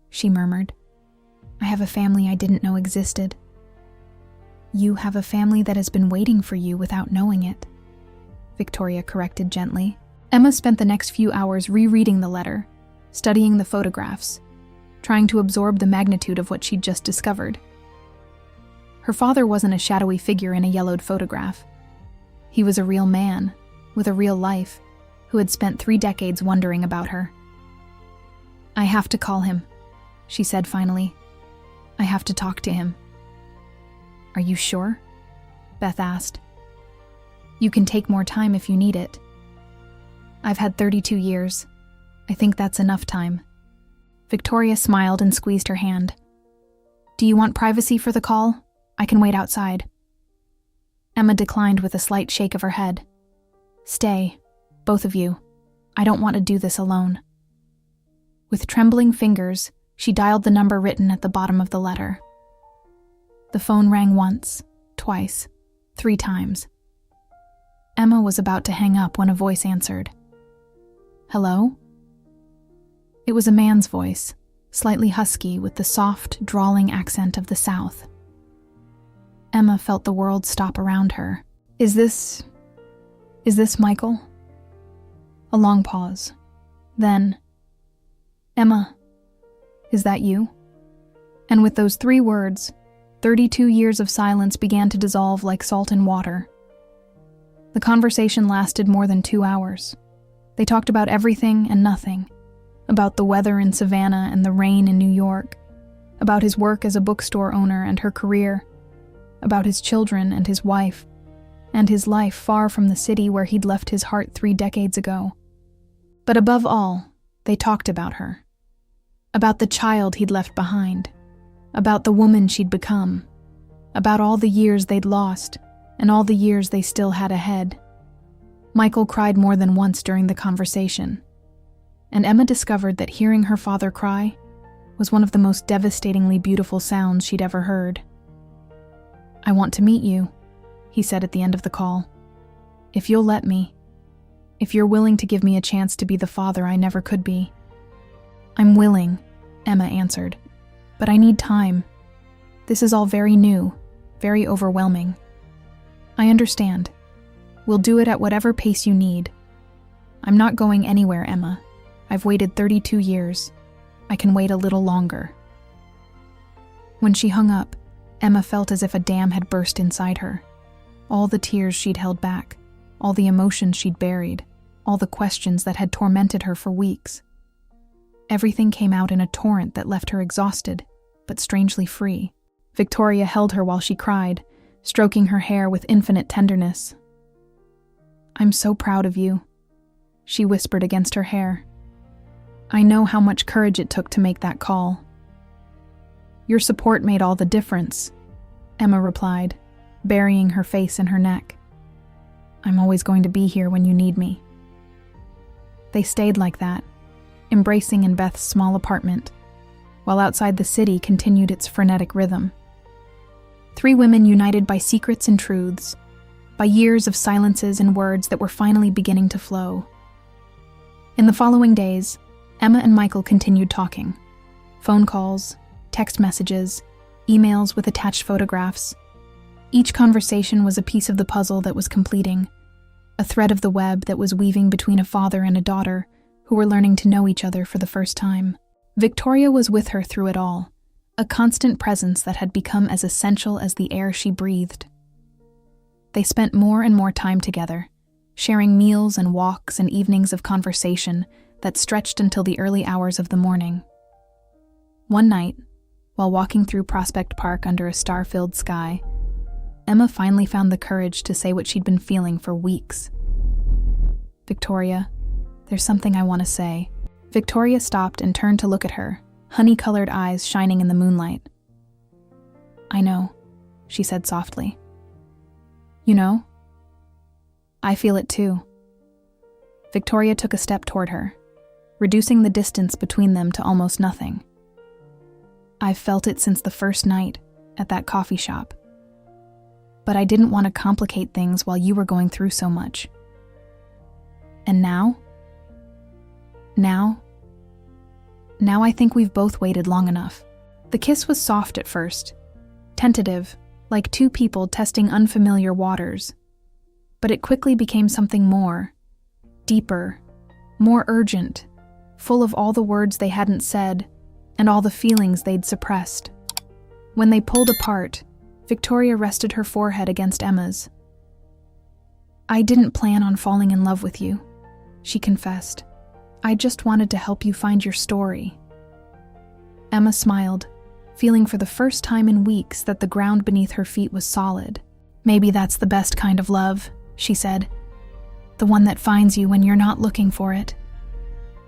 she murmured. "I have a family I didn't know existed." "You have a family that has been waiting for you without knowing it," Victoria corrected gently. Emma spent the next few hours rereading the letter, studying the photographs, trying to absorb the magnitude of what she'd just discovered. Her father wasn't a shadowy figure in a yellowed photograph. He was a real man, with a real life, who had spent 3 decades wondering about her. "I have to call him," she said finally. "I have to talk to him." "Are you sure?" Beth asked. "You can take more time if you need it." "I've had 32 years. I think that's enough time." Victoria smiled and squeezed her hand. "Do you want privacy for the call? I can wait outside." Emma declined with a slight shake of her head. "Stay, both of you. I don't want to do this alone." With trembling fingers, she dialed the number written at the bottom of the letter. The phone rang once, twice, 3 times. Emma was about to hang up when a voice answered. "Hello?" It was a man's voice, slightly husky with the soft, drawling accent of the South. Emma felt the world stop around her. Is this Michael?" A long pause. Then, "Emma, is that you?" And with those 3 words, 32 years of silence began to dissolve like salt in water. The conversation lasted more than 2 hours. They talked about everything and nothing. About the weather in Savannah and the rain in New York. About his work as a bookstore owner and her career. About his children and his wife. And his life far from the city where he'd left his heart 3 decades ago. But above all, they talked about her. About the child he'd left behind. About the woman she'd become. About all the years they'd lost, and all the years they still had ahead. Michael cried more than once during the conversation, and Emma discovered that hearing her father cry was one of the most devastatingly beautiful sounds she'd ever heard. "I want to meet you," he said at the end of the call. "If you'll let me. If you're willing to give me a chance to be the father I never could be." "I'm willing," Emma answered, "but I need time. This is all very new, very overwhelming." "I understand. We'll do it at whatever pace you need. I'm not going anywhere, Emma. I've waited 32 years. I can wait a little longer." When she hung up, Emma felt as if a dam had burst inside her. All the tears she'd held back, all the emotions she'd buried, all the questions that had tormented her for weeks. Everything came out in a torrent that left her exhausted, but strangely free. Victoria held her while she cried, stroking her hair with infinite tenderness. "I'm so proud of you," she whispered against her hair. "I know how much courage it took to make that call." "Your support made all the difference," Emma replied, burying her face in her neck. "I'm always going to be here when you need me." They stayed like that, embracing in Beth's small apartment, while outside the city continued its frenetic rhythm. 3 women united by secrets and truths, by years of silences and words that were finally beginning to flow. In the following days, Emma and Michael continued talking. Phone calls, text messages, emails with attached photographs. Each conversation was a piece of the puzzle that was completing, a thread of the web that was weaving between a father and a daughter who were learning to know each other for the first time. Victoria was with her through it all, a constant presence that had become as essential as the air she breathed. They spent more and more time together, sharing meals and walks and evenings of conversation that stretched until the early hours of the morning. One night, while walking through Prospect Park under a star-filled sky, Emma finally found the courage to say what she'd been feeling for weeks. "Victoria, there's something I want to say." Victoria stopped and turned to look at her, honey-colored eyes shining in the moonlight. "I know," she said softly. "You know?" "I feel it too." Victoria took a step toward her, reducing the distance between them to almost nothing. "I've felt it since the first night, at that coffee shop. But I didn't want to complicate things while you were going through so much. And now? Now I think we've both waited long enough." The kiss was soft at first, tentative, like 2 people testing unfamiliar waters. But it quickly became something more, deeper, more urgent, full of all the words they hadn't said and all the feelings they'd suppressed. When they pulled apart, Victoria rested her forehead against Emma's. "I didn't plan on falling in love with you," she confessed. "I just wanted to help you find your story." Emma smiled, feeling for the first time in weeks that the ground beneath her feet was solid. "Maybe that's the best kind of love," she said. "The one that finds you when you're not looking for it."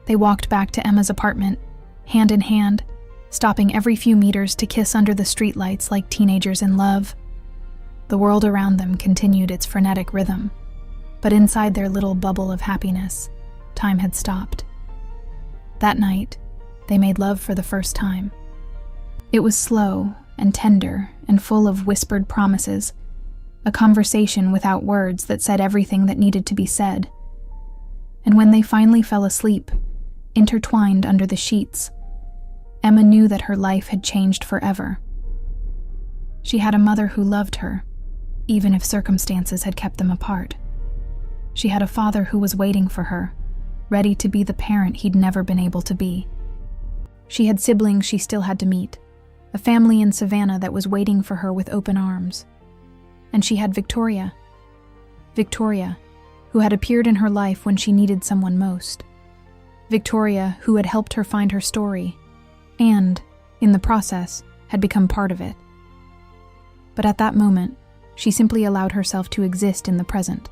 They walked back to Emma's apartment, hand in hand, stopping every few meters to kiss under the streetlights like teenagers in love. The world around them continued its frenetic rhythm, but inside their little bubble of happiness, time had stopped. That night, they made love for the first time. It was slow and tender and full of whispered promises, a conversation without words that said everything that needed to be said. And when they finally fell asleep, intertwined under the sheets, Emma knew that her life had changed forever. She had a mother who loved her, even if circumstances had kept them apart. She had a father who was waiting for her, ready to be the parent he'd never been able to be. She had siblings she still had to meet, a family in Savannah that was waiting for her with open arms. And she had Victoria, who had appeared in her life when she needed someone most. Victoria, who had helped her find her story, and, in the process, had become part of it. But at that moment, she simply allowed herself to exist in the present,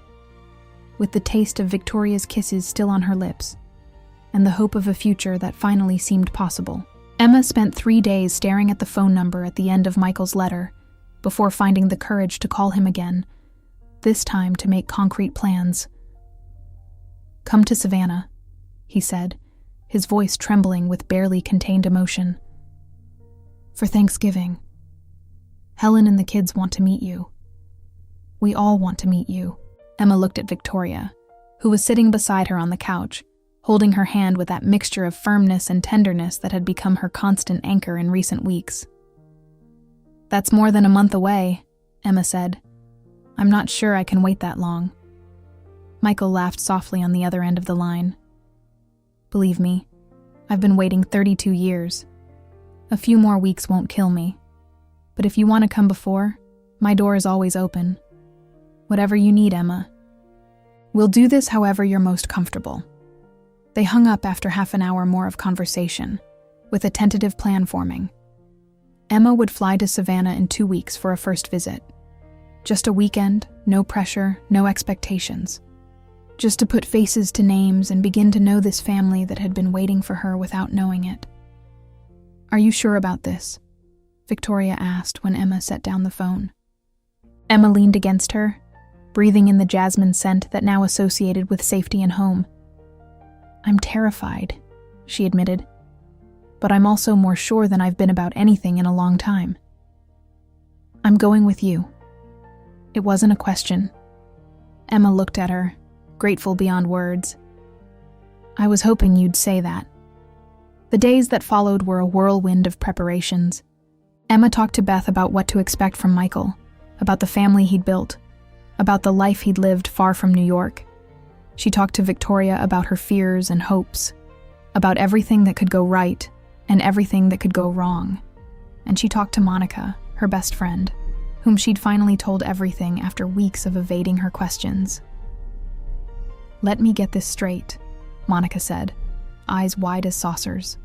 with the taste of Victoria's kisses still on her lips, and the hope of a future that finally seemed possible. Emma spent 3 days staring at the phone number at the end of Michael's letter, before finding the courage to call him again, this time to make concrete plans. "Come to Savannah," he said, his voice trembling with barely contained emotion. "For Thanksgiving. Helen and the kids want to meet you. We all want to meet you." Emma looked at Victoria, who was sitting beside her on the couch, holding her hand with that mixture of firmness and tenderness that had become her constant anchor in recent weeks. "That's more than a month away," Emma said. "I'm not sure I can wait that long." Michael laughed softly on the other end of the line. "Believe me, I've been waiting 32 years. A few more weeks won't kill me. But if you want to come before, my door is always open. Whatever you need, Emma. We'll do this however you're most comfortable." They hung up after half an hour more of conversation, with a tentative plan forming. Emma would fly to Savannah in 2 weeks for a first visit. Just a weekend, no pressure, no expectations. Just to put faces to names and begin to know this family that had been waiting for her without knowing it. "Are you sure about this?" Victoria asked when Emma set down the phone. Emma leaned against her, breathing in the jasmine scent that now associated with safety and home. "I'm terrified," she admitted, "but I'm also more sure than I've been about anything in a long time. I'm going with you." It wasn't a question. Emma looked at her, grateful beyond words. "I was hoping you'd say that." The days that followed were a whirlwind of preparations. Emma talked to Beth about what to expect from Michael, about the family he'd built, about the life he'd lived far from New York. She talked to Victoria about her fears and hopes, about everything that could go right and everything that could go wrong. And she talked to Monica, her best friend, whom she'd finally told everything after weeks of evading her questions. "Let me get this straight," Monica said, eyes wide as saucers.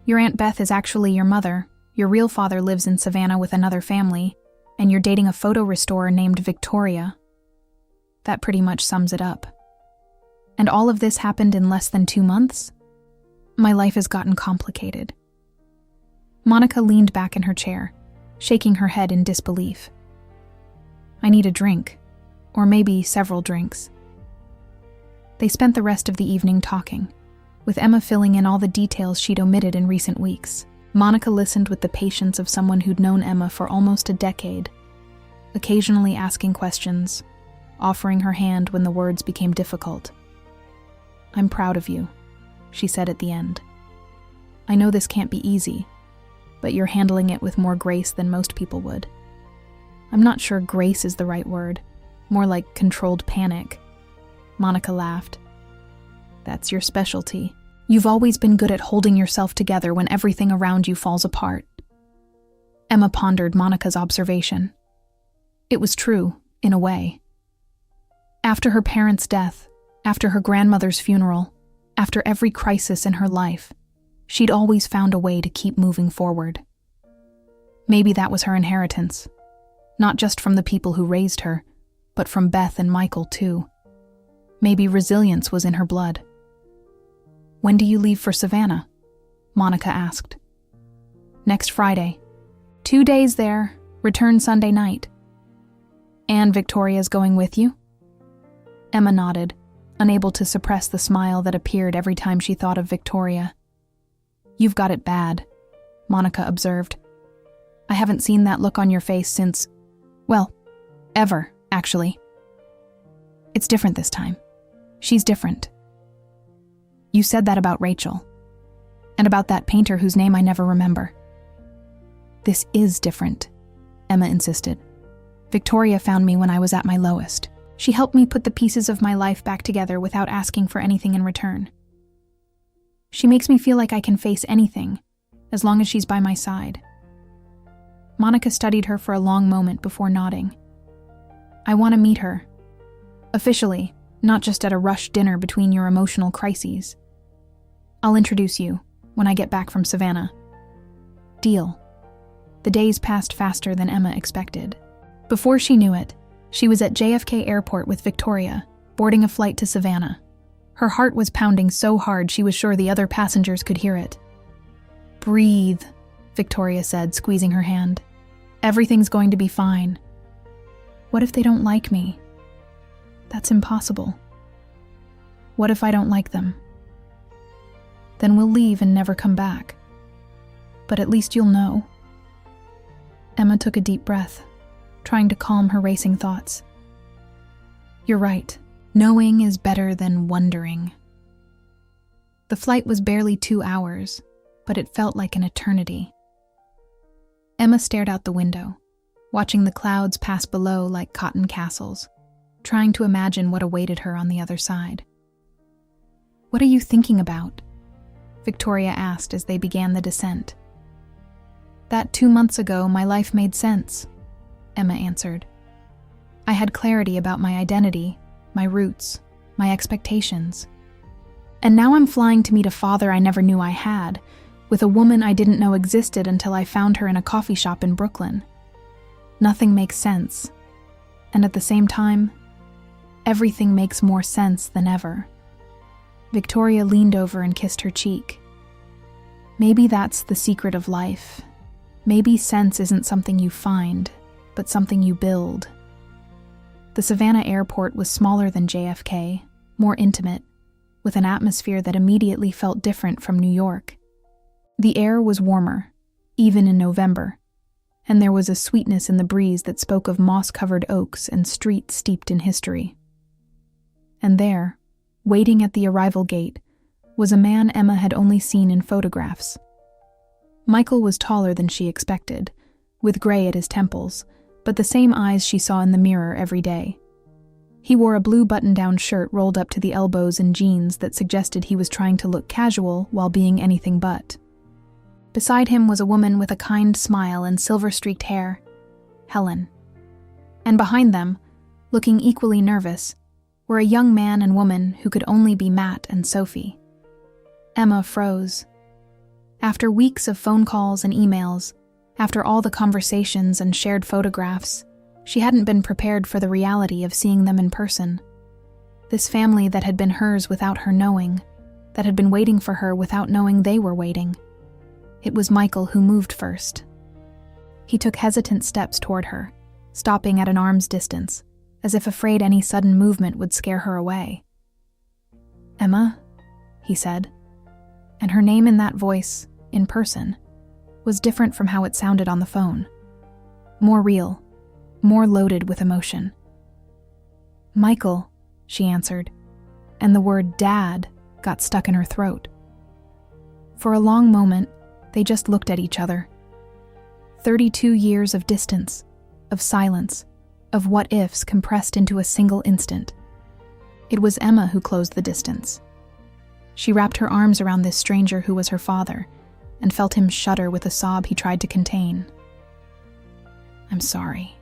"Your Aunt Beth is actually your mother, your real father lives in Savannah with another family, and you're dating a photo restorer named Victoria. That pretty much sums it up. And all of this happened in less than 2 months? My life has gotten complicated." Monica leaned back in her chair, shaking her head in disbelief. "I need a drink, or maybe several drinks." They spent the rest of the evening talking, with Emma filling in all the details she'd omitted in recent weeks. Monica listened with the patience of someone who'd known Emma for almost a decade, occasionally asking questions, offering her hand when the words became difficult. "I'm proud of you," she said at the end. "I know this can't be easy, but you're handling it with more grace than most people would. I'm not sure grace is the right word, more like controlled panic." Monica laughed. "That's your specialty. You've always been good at holding yourself together when everything around you falls apart." Emma pondered Monica's observation. It was true, in a way. After her parents' death, after her grandmother's funeral, after every crisis in her life, she'd always found a way to keep moving forward. Maybe that was her inheritance, not just from the people who raised her, but from Beth and Michael too. Maybe resilience was in her blood. "When do you leave for Savannah?" Monica asked. "Next Friday. 2 days there, return Sunday night." "And Victoria's going with you?" Emma nodded, unable to suppress the smile that appeared every time she thought of Victoria. "You've got it bad," Monica observed. "I haven't seen that look on your face since, well, ever, actually. It's different this time. She's different." "You said that about Rachel. And about that painter whose name I never remember." "This is different," Emma insisted. "Victoria found me when I was at my lowest. She helped me put the pieces of my life back together without asking for anything in return. She makes me feel like I can face anything, as long as she's by my side." Monica studied her for a long moment before nodding. "I want to meet her. Officially, not just at a rush dinner between your emotional crises. I'll introduce you when I get back from Savannah." Deal. The days passed faster than Emma expected. Before she knew it, she was at JFK Airport with Victoria, boarding a flight to Savannah. Her heart was pounding so hard she was sure the other passengers could hear it. "Breathe," Victoria said, squeezing her hand. "Everything's going to be fine." "What if they don't like me?" "That's impossible." "What if I don't like them?" "Then we'll leave and never come back. But at least you'll know." Emma took a deep breath, trying to calm her racing thoughts. "You're right. Knowing is better than wondering." The flight was barely 2 hours, but it felt like an eternity. Emma stared out the window, watching the clouds pass below like cotton castles, trying to imagine what awaited her on the other side. "What are you thinking about?" Victoria asked as they began the descent. "That 2 months ago, my life made sense," Emma answered. "I had clarity about my identity, my roots, my expectations. And now I'm flying to meet a father I never knew I had, with a woman I didn't know existed until I found her in a coffee shop in Brooklyn. Nothing makes sense. And at the same time, everything makes more sense than ever." Victoria leaned over and kissed her cheek. "Maybe that's the secret of life. Maybe sense isn't something you find, but something you build." The Savannah airport was smaller than JFK, more intimate, with an atmosphere that immediately felt different from New York. The air was warmer, even in November, and there was a sweetness in the breeze that spoke of moss-covered oaks and streets steeped in history. And there, waiting at the arrival gate, was a man Emma had only seen in photographs. Michael was taller than she expected, with gray at his temples, but the same eyes she saw in the mirror every day. He wore a blue button-down shirt rolled up to the elbows and jeans that suggested he was trying to look casual while being anything but. Beside him was a woman with a kind smile and silver-streaked hair, Helen. And behind them, looking equally nervous, were a young man and woman who could only be Matt and Sophie. Emma froze. After weeks of phone calls and emails, after all the conversations and shared photographs, she hadn't been prepared for the reality of seeing them in person. This family that had been hers without her knowing, that had been waiting for her without knowing they were waiting. It was Michael who moved first. He took hesitant steps toward her, stopping at an arm's distance, as if afraid any sudden movement would scare her away. "Emma," he said, and her name in that voice, in person, was different from how it sounded on the phone. More real, more loaded with emotion. "Michael," she answered, and the word "Dad" got stuck in her throat. For a long moment, they just looked at each other. 32 years of distance, of silence, of what-ifs compressed into a single instant. It was Emma who closed the distance. She wrapped her arms around this stranger who was her father, and felt him shudder with a sob he tried to contain. "I'm sorry,"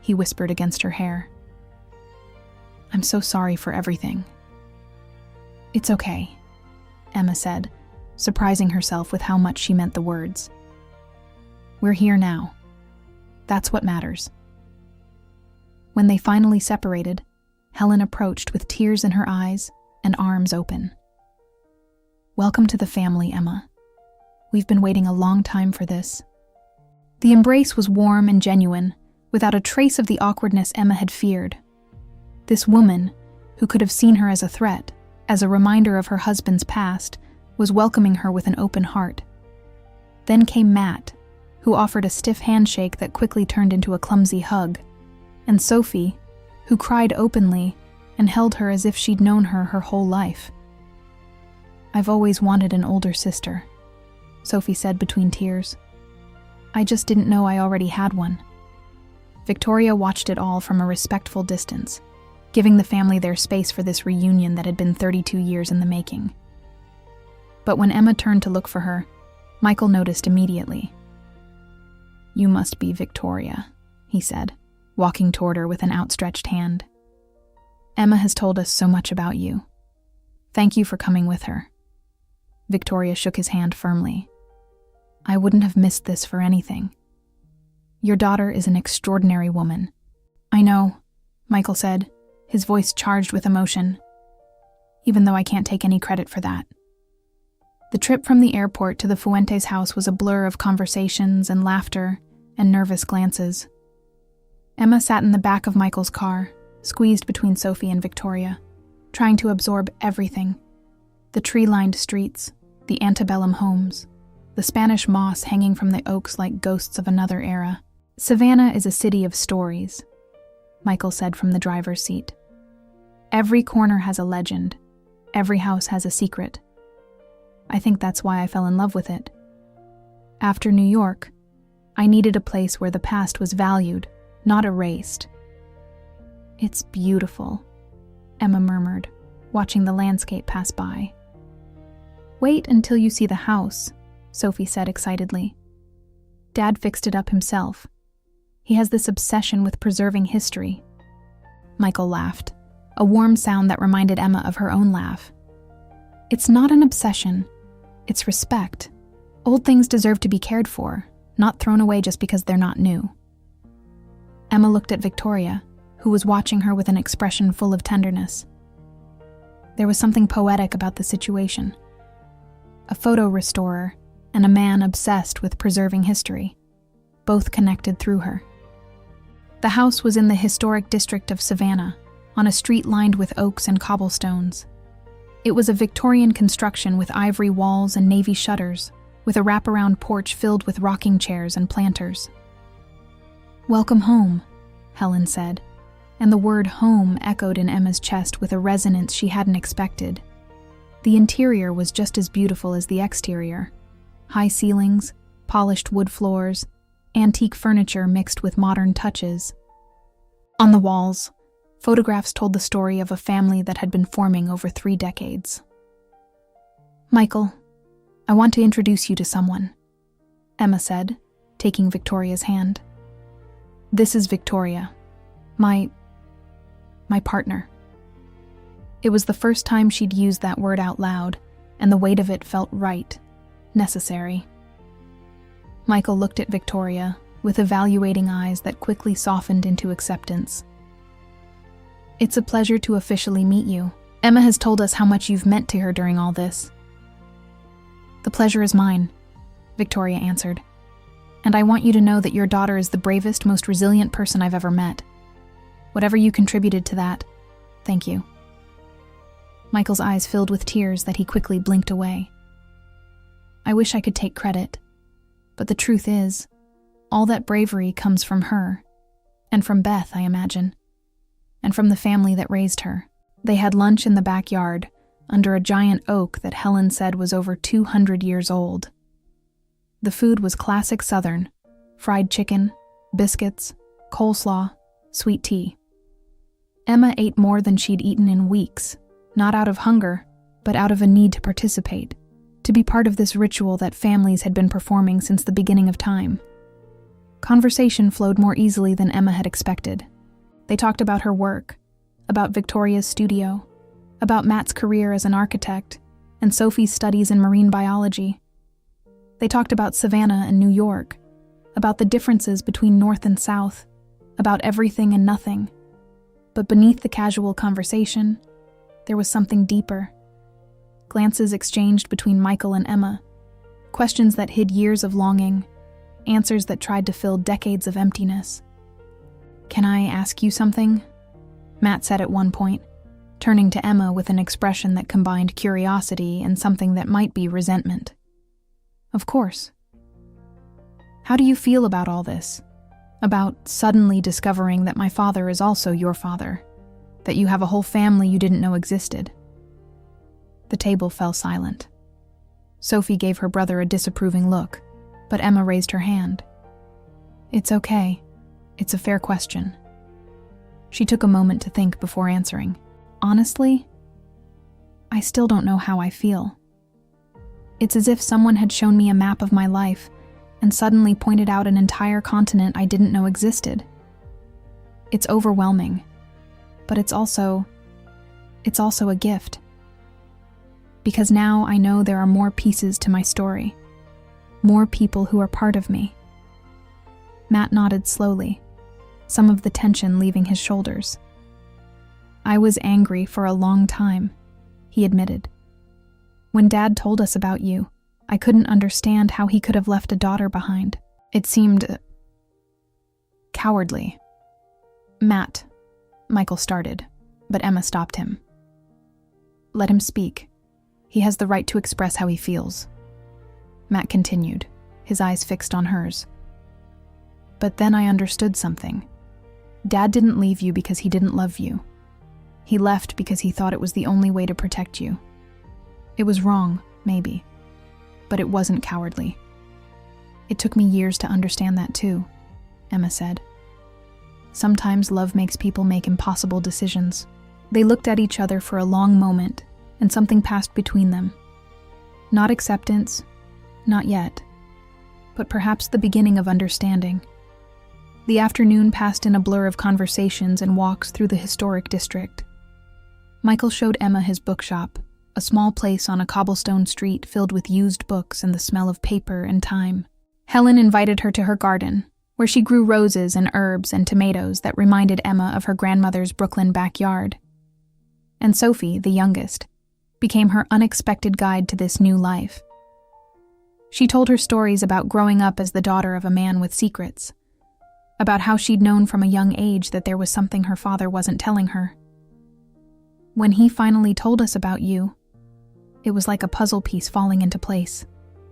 he whispered against her hair. I'm so sorry for everything." "It's okay," Emma said, surprising herself with how much she meant the words. "We're here now. That's what matters." When they finally separated, Helen approached with tears in her eyes and arms open. "Welcome to the family, Emma. We've been waiting a long time for this." The embrace was warm and genuine, without a trace of the awkwardness Emma had feared. This woman, who could have seen her as a threat, as a reminder of her husband's past, was welcoming her with an open heart. Then came Matt, who offered a stiff handshake that quickly turned into a clumsy hug, and Sophie, who cried openly and held her as if she'd known her whole life. "I've always wanted an older sister," Sophie said between tears. "I just didn't know I already had one." Victoria watched it all from a respectful distance, giving the family their space for this reunion that had been 32 years in the making. But when Emma turned to look for her, Michael noticed immediately. "You must be Victoria," he said, walking toward her with an outstretched hand. "Emma has told us so much about you. Thank you for coming with her." Victoria shook his hand firmly. "I wouldn't have missed this for anything. Your daughter is an extraordinary woman." "I know," Michael said, his voice charged with emotion, "even though I can't take any credit for that." The trip from the airport to the Fuentes house was a blur of conversations and laughter and nervous glances. Emma sat in the back of Michael's car, squeezed between Sophie and Victoria, trying to absorb everything. The tree-lined streets, the antebellum homes, the Spanish moss hanging from the oaks like ghosts of another era. "Savannah is a city of stories," Michael said from the driver's seat. "Every corner has a legend. Every house has a secret. I think that's why I fell in love with it. After New York, I needed a place where the past was valued, not erased." "It's beautiful," Emma murmured, watching the landscape pass by. "Wait until you see the house," Sophie said excitedly. "Dad fixed it up himself. He has this obsession with preserving history." Michael laughed, a warm sound that reminded Emma of her own laugh. "It's not an obsession. It's respect. Old things deserve to be cared for, not thrown away just because they're not new." Emma looked at Victoria, who was watching her with an expression full of tenderness. There was something poetic about the situation. A photo restorer and a man obsessed with preserving history, both connected through her. The house was in the historic district of Savannah, on a street lined with oaks and cobblestones. It was a Victorian construction with ivory walls and navy shutters, with a wraparound porch filled with rocking chairs and planters. "Welcome home," Helen said, and the word home echoed in Emma's chest with a resonance she hadn't expected. The interior was just as beautiful as the exterior. High ceilings, polished wood floors, antique furniture mixed with modern touches. On the walls, photographs told the story of a family that had been forming over 3 decades. "Michael, I want to introduce you to someone," Emma said, taking Victoria's hand. "This is Victoria, my partner." It was the first time she'd used that word out loud, and the weight of it felt right, necessary. Michael looked at Victoria with evaluating eyes that quickly softened into acceptance. "It's a pleasure to officially meet you. Emma has told us how much you've meant to her during all this." "The pleasure is mine," Victoria answered. "And I want you to know that your daughter is the bravest, most resilient person I've ever met. Whatever you contributed to that, thank you." Michael's eyes filled with tears that he quickly blinked away. "I wish I could take credit, but the truth is, all that bravery comes from her, and from Beth, I imagine, and from the family that raised her." They had lunch in the backyard, under a giant oak that Helen said was over 200 years old. The food was classic Southern: fried chicken, biscuits, coleslaw, sweet tea. Emma ate more than she'd eaten in weeks, not out of hunger, but out of a need to participate, to be part of this ritual that families had been performing since the beginning of time. Conversation flowed more easily than Emma had expected. They talked about her work, about Victoria's studio, about Matt's career as an architect, and Sophie's studies in marine biology. They talked about Savannah and New York, about the differences between North and South, about everything and nothing. But beneath the casual conversation, there was something deeper. Glances exchanged between Michael and Emma, questions that hid years of longing, answers that tried to fill decades of emptiness. "Can I ask you something?" Matt said at one point, turning to Emma with an expression that combined curiosity and something that might be resentment. "Of course." "How do you feel about all this? About suddenly discovering that my father is also your father, that you have a whole family you didn't know existed?" The table fell silent. Sophie gave her brother a disapproving look, but Emma raised her hand. "It's okay. It's a fair question." She took a moment to think before answering. "Honestly, I still don't know how I feel. It's as if someone had shown me a map of my life and suddenly pointed out an entire continent I didn't know existed. It's overwhelming, but it's also a gift. Because now I know there are more pieces to my story, more people who are part of me." Matt nodded slowly, some of the tension leaving his shoulders. "I was angry for a long time," he admitted. "When Dad told us about you, I couldn't understand how he could have left a daughter behind. It seemed cowardly." "Matt," Michael started, but Emma stopped him. "Let him speak. He has the right to express how he feels." Matt continued, his eyes fixed on hers. "But then I understood something. Dad didn't leave you because he didn't love you. He left because he thought it was the only way to protect you. It was wrong, maybe, but it wasn't cowardly. It took me years to understand that too," Emma said. "Sometimes love makes people make impossible decisions." They looked at each other for a long moment, and something passed between them. Not acceptance, not yet, but perhaps the beginning of understanding. The afternoon passed in a blur of conversations and walks through the historic district. Michael showed Emma his bookshop, a small place on a cobblestone street filled with used books and the smell of paper and time. Helen invited her to her garden, where she grew roses and herbs and tomatoes that reminded Emma of her grandmother's Brooklyn backyard. And Sophie, the youngest, became her unexpected guide to this new life. She told her stories about growing up as the daughter of a man with secrets, about how she'd known from a young age that there was something her father wasn't telling her. "When he finally told us about you, it was like a puzzle piece falling into place,"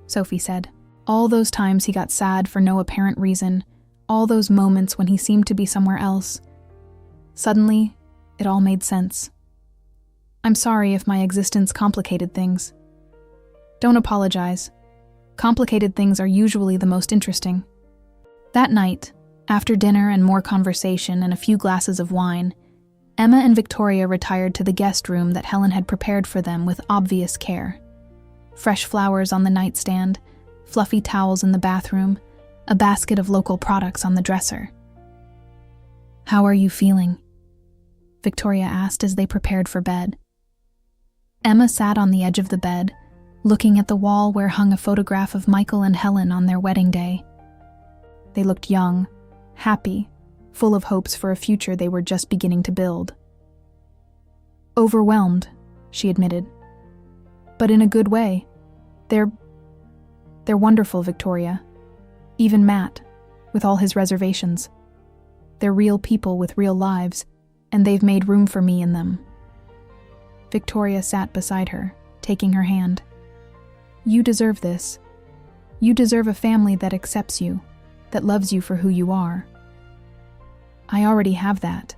Sophie said. "All those times he got sad for no apparent reason, all those moments when he seemed to be somewhere else. Suddenly, it all made sense. I'm sorry if my existence complicated things." "Don't apologize. Complicated things are usually the most interesting." That night, after dinner and more conversation and a few glasses of wine, Emma and Victoria retired to the guest room that Helen had prepared for them with obvious care. Fresh flowers on the nightstand, fluffy towels in the bathroom, a basket of local products on the dresser. "How are you feeling?" Victoria asked as they prepared for bed. Emma sat on the edge of the bed, looking at the wall where hung a photograph of Michael and Helen on their wedding day. They looked young, happy, full of hopes for a future they were just beginning to build. "Overwhelmed," she admitted. "But in a good way. They're wonderful, Victoria. Even Matt, with all his reservations. They're real people with real lives, and they've made room for me in them." Victoria sat beside her, taking her hand. "You deserve this. You deserve a family that accepts you, that loves you for who you are." "I already have that."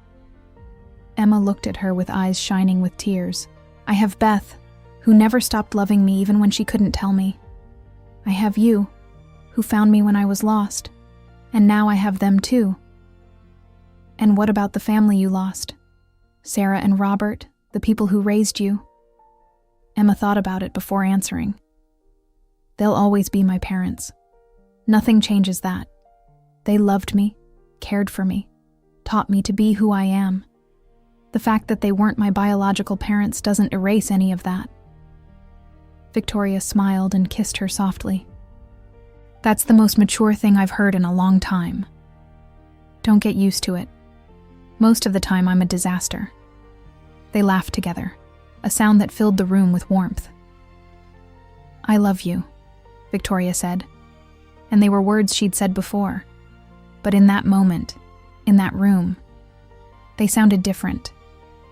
Emma looked at her with eyes shining with tears. "I have Beth, who never stopped loving me even when she couldn't tell me. I have you, who found me when I was lost, and now I have them too." "And what about the family you lost? Sarah and Robert, the people who raised you?" Emma thought about it before answering. "They'll always be my parents. Nothing changes that. They loved me, cared for me, taught me to be who I am. The fact that they weren't my biological parents doesn't erase any of that. Victoria smiled and kissed her softly. That's the most mature thing I've heard in a long time. Don't get used to it. Most of the time I'm a disaster. They laughed together, a sound that filled the room with warmth. I love you, Victoria said, and they were words she'd said before. But in that moment, in that room, they sounded different,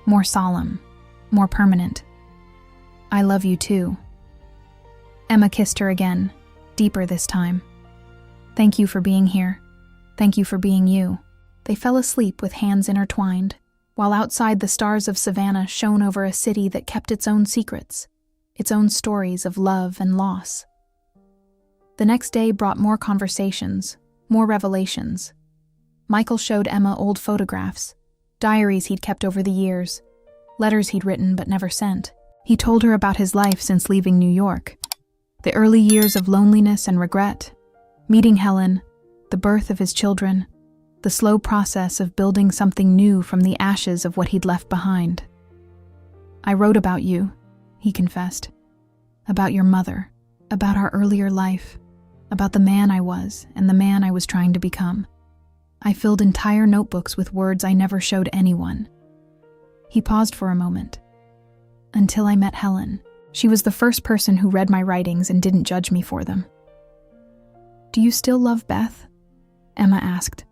more solemn, more permanent. I love you too. Emma kissed her again, deeper this time. Thank you for being here. Thank you for being you. They fell asleep with hands intertwined, while outside the stars of Savannah shone over a city that kept its own secrets, its own stories of love and loss. The next day brought more conversations, more revelations. Michael showed Emma old photographs, diaries he'd kept over the years, letters he'd written but never sent. He told her about his life since leaving New York, the early years of loneliness and regret, meeting Helen, the birth of his children, the slow process of building something new from the ashes of what he'd left behind. I wrote about you, he confessed, about your mother, about our earlier life, about the man I was and the man I was trying to become. I filled entire notebooks with words I never showed anyone. He paused for a moment. Until I met Helen. She was the first person who read my writings and didn't judge me for them. Do you still love Beth? Emma asked.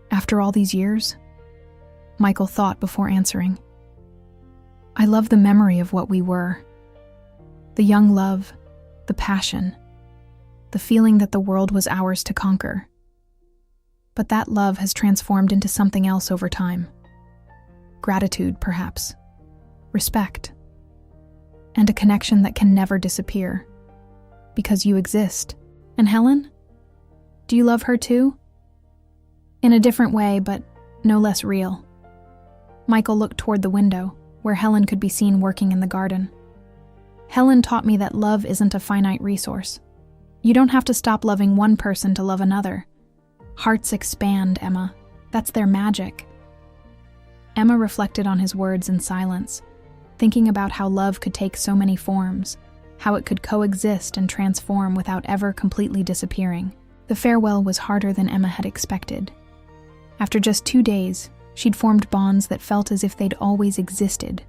After all these years? Michael thought before answering. I love the memory of what we were. The young love, the passion, the feeling that the world was ours to conquer. But that love has transformed into something else over time. Gratitude, perhaps. Respect. And a connection that can never disappear. Because you exist. And Helen? Do you love her too? In a different way, but no less real. Michael looked toward the window, where Helen could be seen working in the garden. Helen taught me that love isn't a finite resource. You don't have to stop loving one person to love another. Hearts expand, Emma. That's their magic. Emma reflected on his words in silence, thinking about how love could take so many forms, how it could coexist and transform without ever completely disappearing. The farewell was harder than Emma had expected. After just 2 days, she'd formed bonds that felt as if they'd always existed.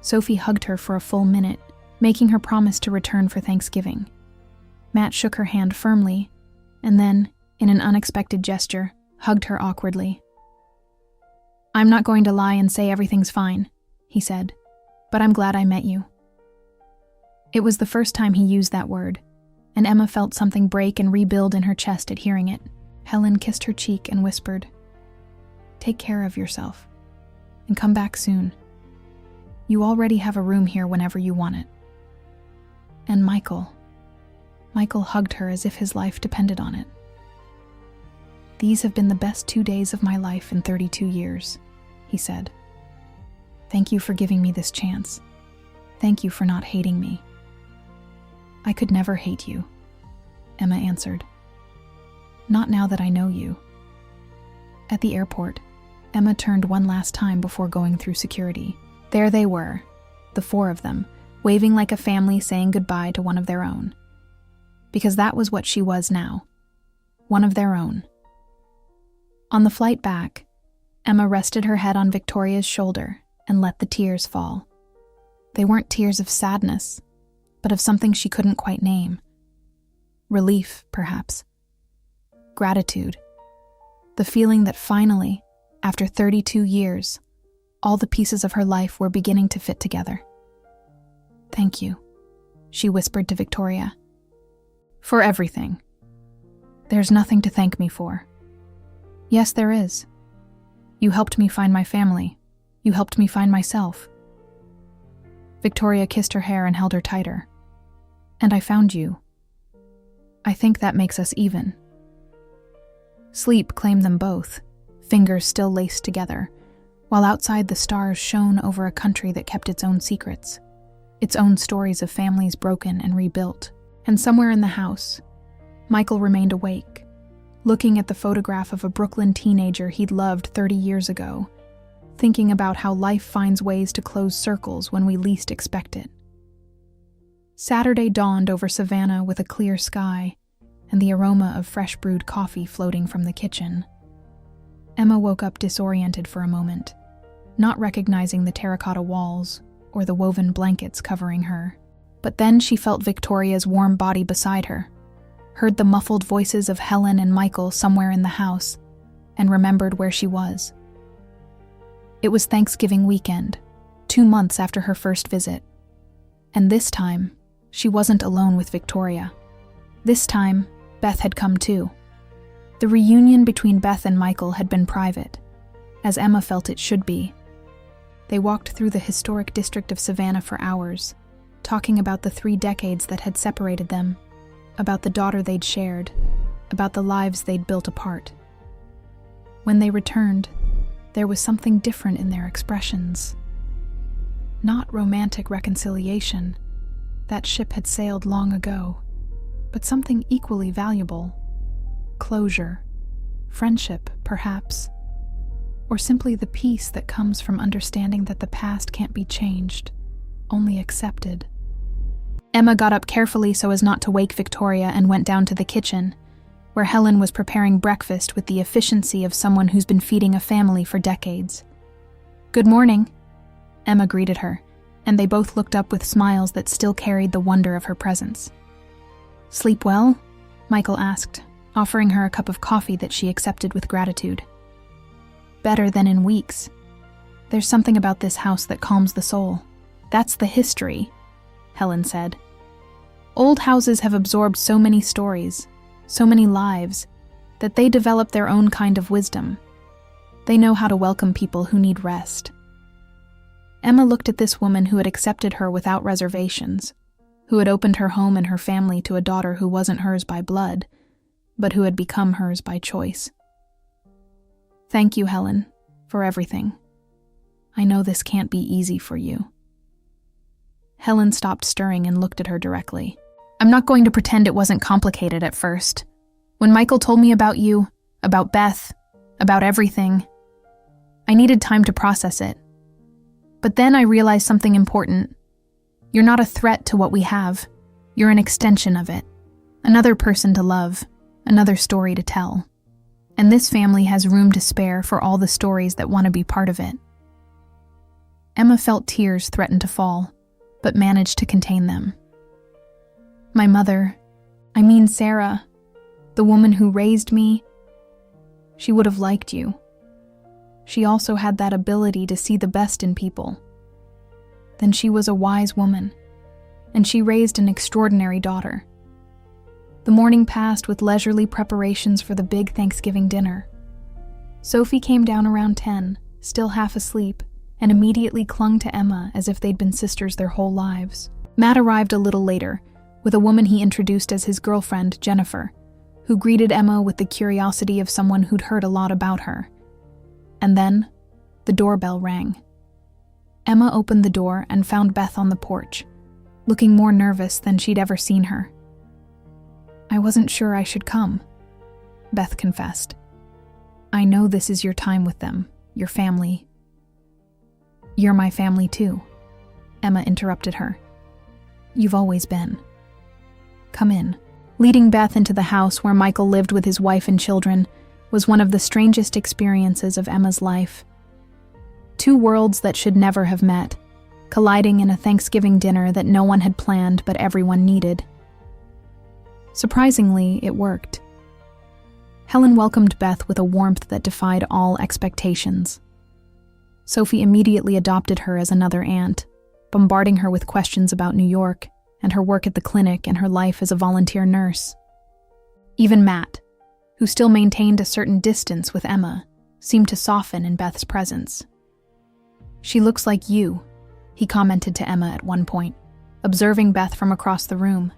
Sophie hugged her for a full minute, making her promise to return for Thanksgiving. Matt shook her hand firmly, and then, in an unexpected gesture, hugged her awkwardly. I'm not going to lie and say everything's fine, he said, but I'm glad I met you. It was the first time he used that word, and Emma felt something break and rebuild in her chest at hearing it. Helen kissed her cheek and whispered, Take care of yourself, and come back soon. You already have a room here whenever you want it. And Michael hugged her as if his life depended on it. These have been the best 2 days of my life in 32 years, he said. Thank you for giving me this chance. Thank you for not hating me. I could never hate you, Emma answered. Not now that I know you. At the airport, Emma turned one last time before going through security. There they were, the 4 of them, waving like a family saying goodbye to one of their own. Because that was what she was now, one of their own. On the flight back, Emma rested her head on Victoria's shoulder and let the tears fall. They weren't tears of sadness, but of something she couldn't quite name. Relief, perhaps. Gratitude. The feeling that finally, after 32 years, all the pieces of her life were beginning to fit together. Thank you, she whispered to Victoria. For everything. There's nothing to thank me for. Yes, there is. You helped me find my family. You helped me find myself. Victoria kissed her hair and held her tighter. And I found you. I think that makes us even. Sleep claimed them both, fingers still laced together, while outside the stars shone over a country that kept its own secrets, its own stories of families broken and rebuilt. And somewhere in the house, Michael remained awake, looking at the photograph of a Brooklyn teenager he'd loved 30 years ago, thinking about how life finds ways to close circles when we least expect it. Saturday dawned over Savannah with a clear sky and the aroma of fresh brewed coffee floating from the kitchen. Emma woke up disoriented for a moment, not recognizing the terracotta walls or the woven blankets covering her. But then she felt Victoria's warm body beside her, heard the muffled voices of Helen and Michael somewhere in the house, and remembered where she was. It was Thanksgiving weekend, 2 months after her first visit. And this time, she wasn't alone with Victoria. This time, Beth had come too. The reunion between Beth and Michael had been private, as Emma felt it should be. They walked through the historic district of Savannah for hours, talking about the 3 decades that had separated them, about the daughter they'd shared, about the lives they'd built apart. When they returned, there was something different in their expressions. Not romantic reconciliation, that ship had sailed long ago, but something equally valuable. Closure, friendship, perhaps, or simply the peace that comes from understanding that the past can't be changed, only accepted. Emma got up carefully so as not to wake Victoria and went down to the kitchen, where Helen was preparing breakfast with the efficiency of someone who's been feeding a family for decades. "Good morning," Emma greeted her, and they both looked up with smiles that still carried the wonder of her presence. "Sleep well?" Michael asked, offering her a cup of coffee that she accepted with gratitude. "Better than in weeks. There's something about this house that calms the soul. That's the history," Helen said. "Old houses have absorbed so many stories, so many lives, that they develop their own kind of wisdom. They know how to welcome people who need rest." Emma looked at this woman who had accepted her without reservations, who had opened her home and her family to a daughter who wasn't hers by blood, but who had become hers by choice. "Thank you, Helen, for everything. I know this can't be easy for you." Helen stopped stirring and looked at her directly. "I'm not going to pretend it wasn't complicated at first. When Michael told me about you, about Beth, about everything, I needed time to process it. But then I realized something important. You're not a threat to what we have. You're an extension of it. Another person to love, another story to tell. And this family has room to spare for all the stories that want to be part of it." Emma felt tears threaten to fall, but managed to contain them. "My mother, I mean Sarah, the woman who raised me, she would have liked you. She also had that ability to see the best in people. Then she was a wise woman, and she raised an extraordinary daughter." The morning passed with leisurely preparations for the big Thanksgiving dinner. Sophie came down around 10, still half asleep, and immediately clung to Emma as if they'd been sisters their whole lives. Matt arrived a little later, with a woman he introduced as his girlfriend, Jennifer, who greeted Emma with the curiosity of someone who'd heard a lot about her. And then, the doorbell rang. Emma opened the door and found Beth on the porch, looking more nervous than she'd ever seen her. "I wasn't sure I should come," Beth confessed. "I know this is your time with them, your family." "You're my family too," Emma interrupted her. "You've always been. Come in." Leading Beth into the house where Michael lived with his wife and children was one of the strangest experiences of Emma's life. 2 worlds that should never have met, colliding in a Thanksgiving dinner that no one had planned but everyone needed. Surprisingly, it worked. Helen welcomed Beth with a warmth that defied all expectations. Sophie immediately adopted her as another aunt, bombarding her with questions about New York and her work at the clinic and her life as a volunteer nurse. Even Matt, who still maintained a certain distance with Emma, seemed to soften in Beth's presence. "She looks like you," he commented to Emma at one point, observing Beth from across the room.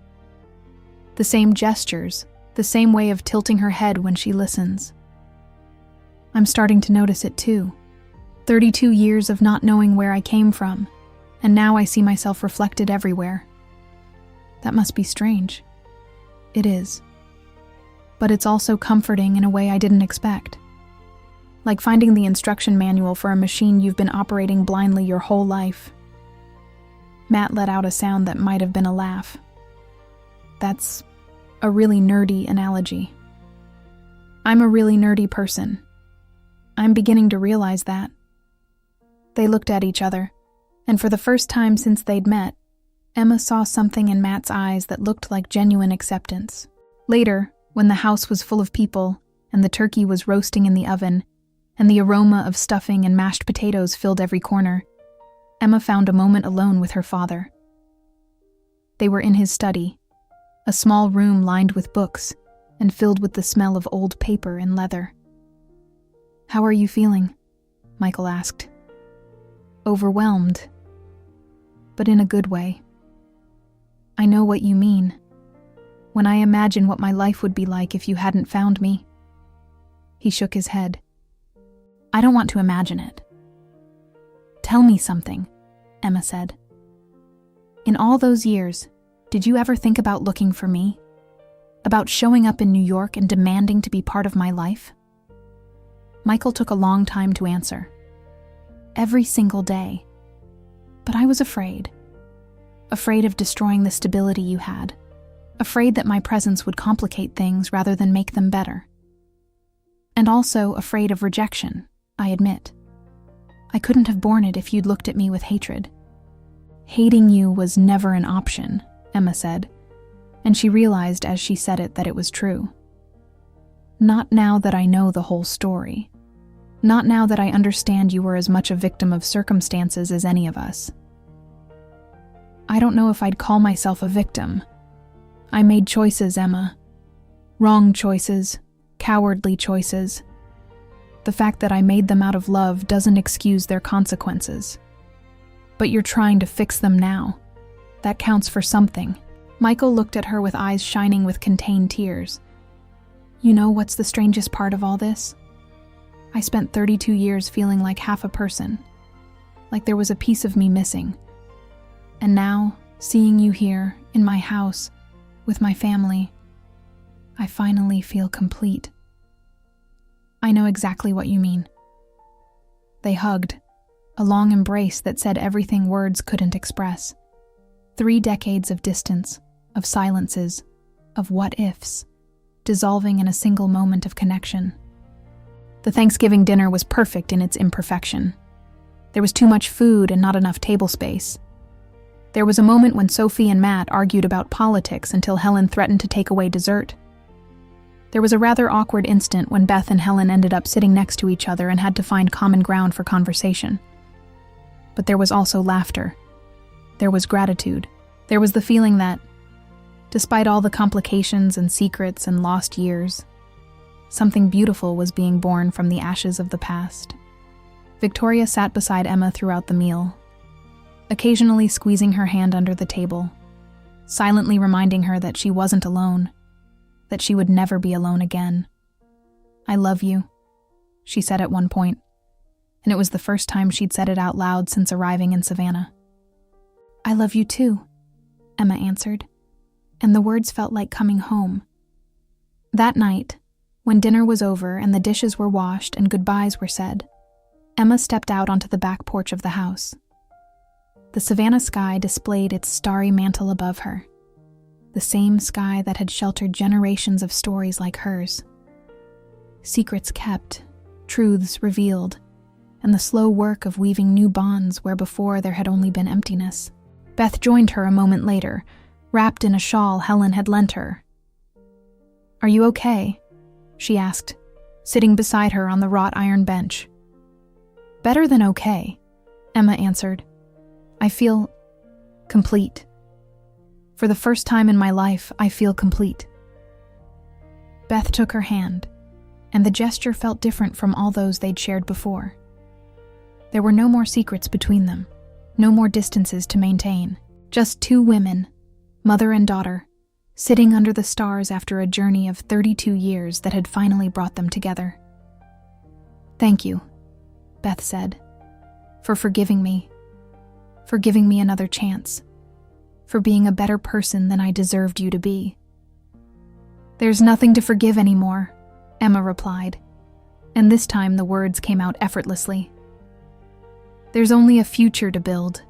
The same gestures, the same way of tilting her head when she listens. "I'm starting to notice it too. 32 years of not knowing where I came from, and now I see myself reflected everywhere. That must be strange." "It is. But it's also comforting in a way I didn't expect. Like finding the instruction manual for a machine you've been operating blindly your whole life. Matt let out a sound that might have been a laugh. That's a really nerdy analogy. I'm a really nerdy person. I'm beginning to realize that. They looked at each other, and for the first time since they'd met, Emma saw something in Matt's eyes that looked like genuine acceptance. Later, when the house was full of people, and the turkey was roasting in the oven, and the aroma of stuffing and mashed potatoes filled every corner, Emma found a moment alone with her father. They were in his study, a small room lined with books and filled with the smell of old paper and leather. "How are you feeling?" Michael asked. "Overwhelmed, but in a good way. I know what you mean. When I imagine what my life would be like if you hadn't found me." He shook his head. "I don't want to imagine it." "Tell me something," Emma said. "In all those years, did you ever think about looking for me? About showing up in New York and demanding to be part of my life?" Michael took a long time to answer. "Every single day. But I was afraid. Afraid of destroying the stability you had. Afraid that my presence would complicate things rather than make them better. And also afraid of rejection, I admit. I couldn't have borne it if you'd looked at me with hatred." "Hating you was never an option," Emma said, and she realized as she said it that it was true. "Not now that I know the whole story. Not now that I understand you were as much a victim of circumstances as any of us." "I don't know if I'd call myself a victim. I made choices, Emma. Wrong choices, cowardly choices. The fact that I made them out of love doesn't excuse their consequences. But you're trying to fix them now. That counts for something." Michael looked at her with eyes shining with contained tears. "You know what's the strangest part of all this? I spent 32 years feeling like half a person, like there was a piece of me missing. And now, seeing you here, in my house, with my family, I finally feel complete." "I know exactly what you mean." They hugged, a long embrace that said everything words couldn't express. 3 decades of distance, of silences, of what-ifs, dissolving in a single moment of connection. The Thanksgiving dinner was perfect in its imperfection. There was too much food and not enough table space. There was a moment when Sophie and Matt argued about politics until Helen threatened to take away dessert. There was a rather awkward instant when Beth and Helen ended up sitting next to each other and had to find common ground for conversation. But there was also laughter. There was gratitude. There was the feeling that, despite all the complications and secrets and lost years, something beautiful was being born from the ashes of the past. Victoria sat beside Emma throughout the meal, occasionally squeezing her hand under the table, silently reminding her that she wasn't alone, that she would never be alone again. "I love you," she said at one point, and it was the first time she'd said it out loud since arriving in Savannah. "I love you too," Emma answered, and the words felt like coming home. That night, when dinner was over and the dishes were washed and goodbyes were said, Emma stepped out onto the back porch of the house. The Savannah sky displayed its starry mantle above her, the same sky that had sheltered generations of stories like hers. Secrets kept, truths revealed, and the slow work of weaving new bonds where before there had only been emptiness. Beth joined her a moment later, wrapped in a shawl Helen had lent her. "Are you okay?" she asked, sitting beside her on the wrought iron bench. "Better than okay," Emma answered. "I feel complete. For the first time in my life, I feel complete." Beth took her hand, and the gesture felt different from all those they'd shared before. There were no more secrets between them, no more distances to maintain, just 2 women, mother and daughter, sitting under the stars after a journey of 32 years that had finally brought them together. "Thank you," Beth said, "for forgiving me another chance, for being a better person than I deserved you to be." "There's nothing to forgive anymore," Emma replied. And this time the words came out effortlessly. There's only a future to build.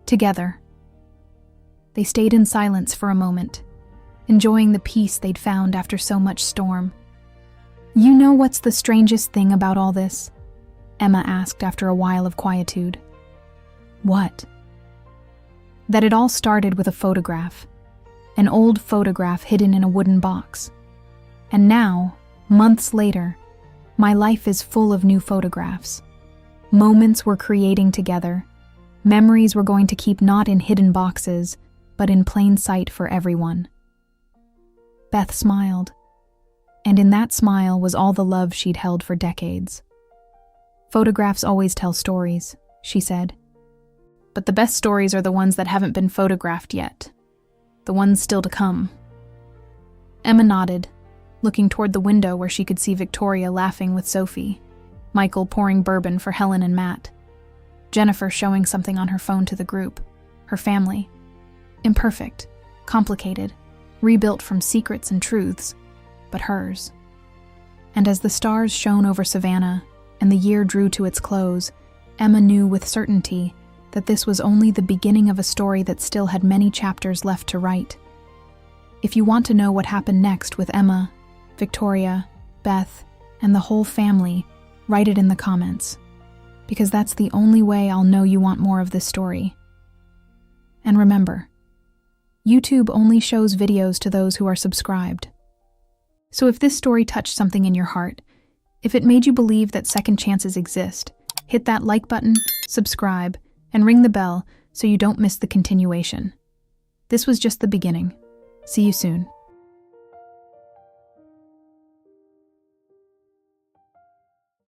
Together. They stayed in silence for a moment, enjoying the peace they'd found after so much storm. You know what's the strangest thing about all this? Emma asked after a while of quietude. What? That it all started with a photograph. An old photograph hidden in a wooden box. And now, months later, my life is full of new photographs. Moments we're creating together. Memories we're going to keep not in hidden boxes, but in plain sight for everyone. Beth smiled, and in that smile was all the love she'd held for decades. Photographs always tell stories, she said. But the best stories are the ones that haven't been photographed yet. The ones still to come. Emma nodded, looking toward the window where she could see Victoria laughing with Sophie, Michael pouring bourbon for Helen and Matt, Jennifer showing something on her phone to the group, her family. Imperfect, complicated, rebuilt from secrets and truths, but hers. And as the stars shone over Savannah and the year drew to its close, Emma knew with certainty that this was only the beginning of a story that still had many chapters left to write. If you want to know what happened next with Emma, Victoria, Beth, and the whole family, write it in the comments, because that's the only way I'll know you want more of this story. And remember, YouTube only shows videos to those who are subscribed. So if this story touched something in your heart, if it made you believe that second chances exist, hit that like button, subscribe, and ring the bell so you don't miss the continuation. This was just the beginning. See you soon.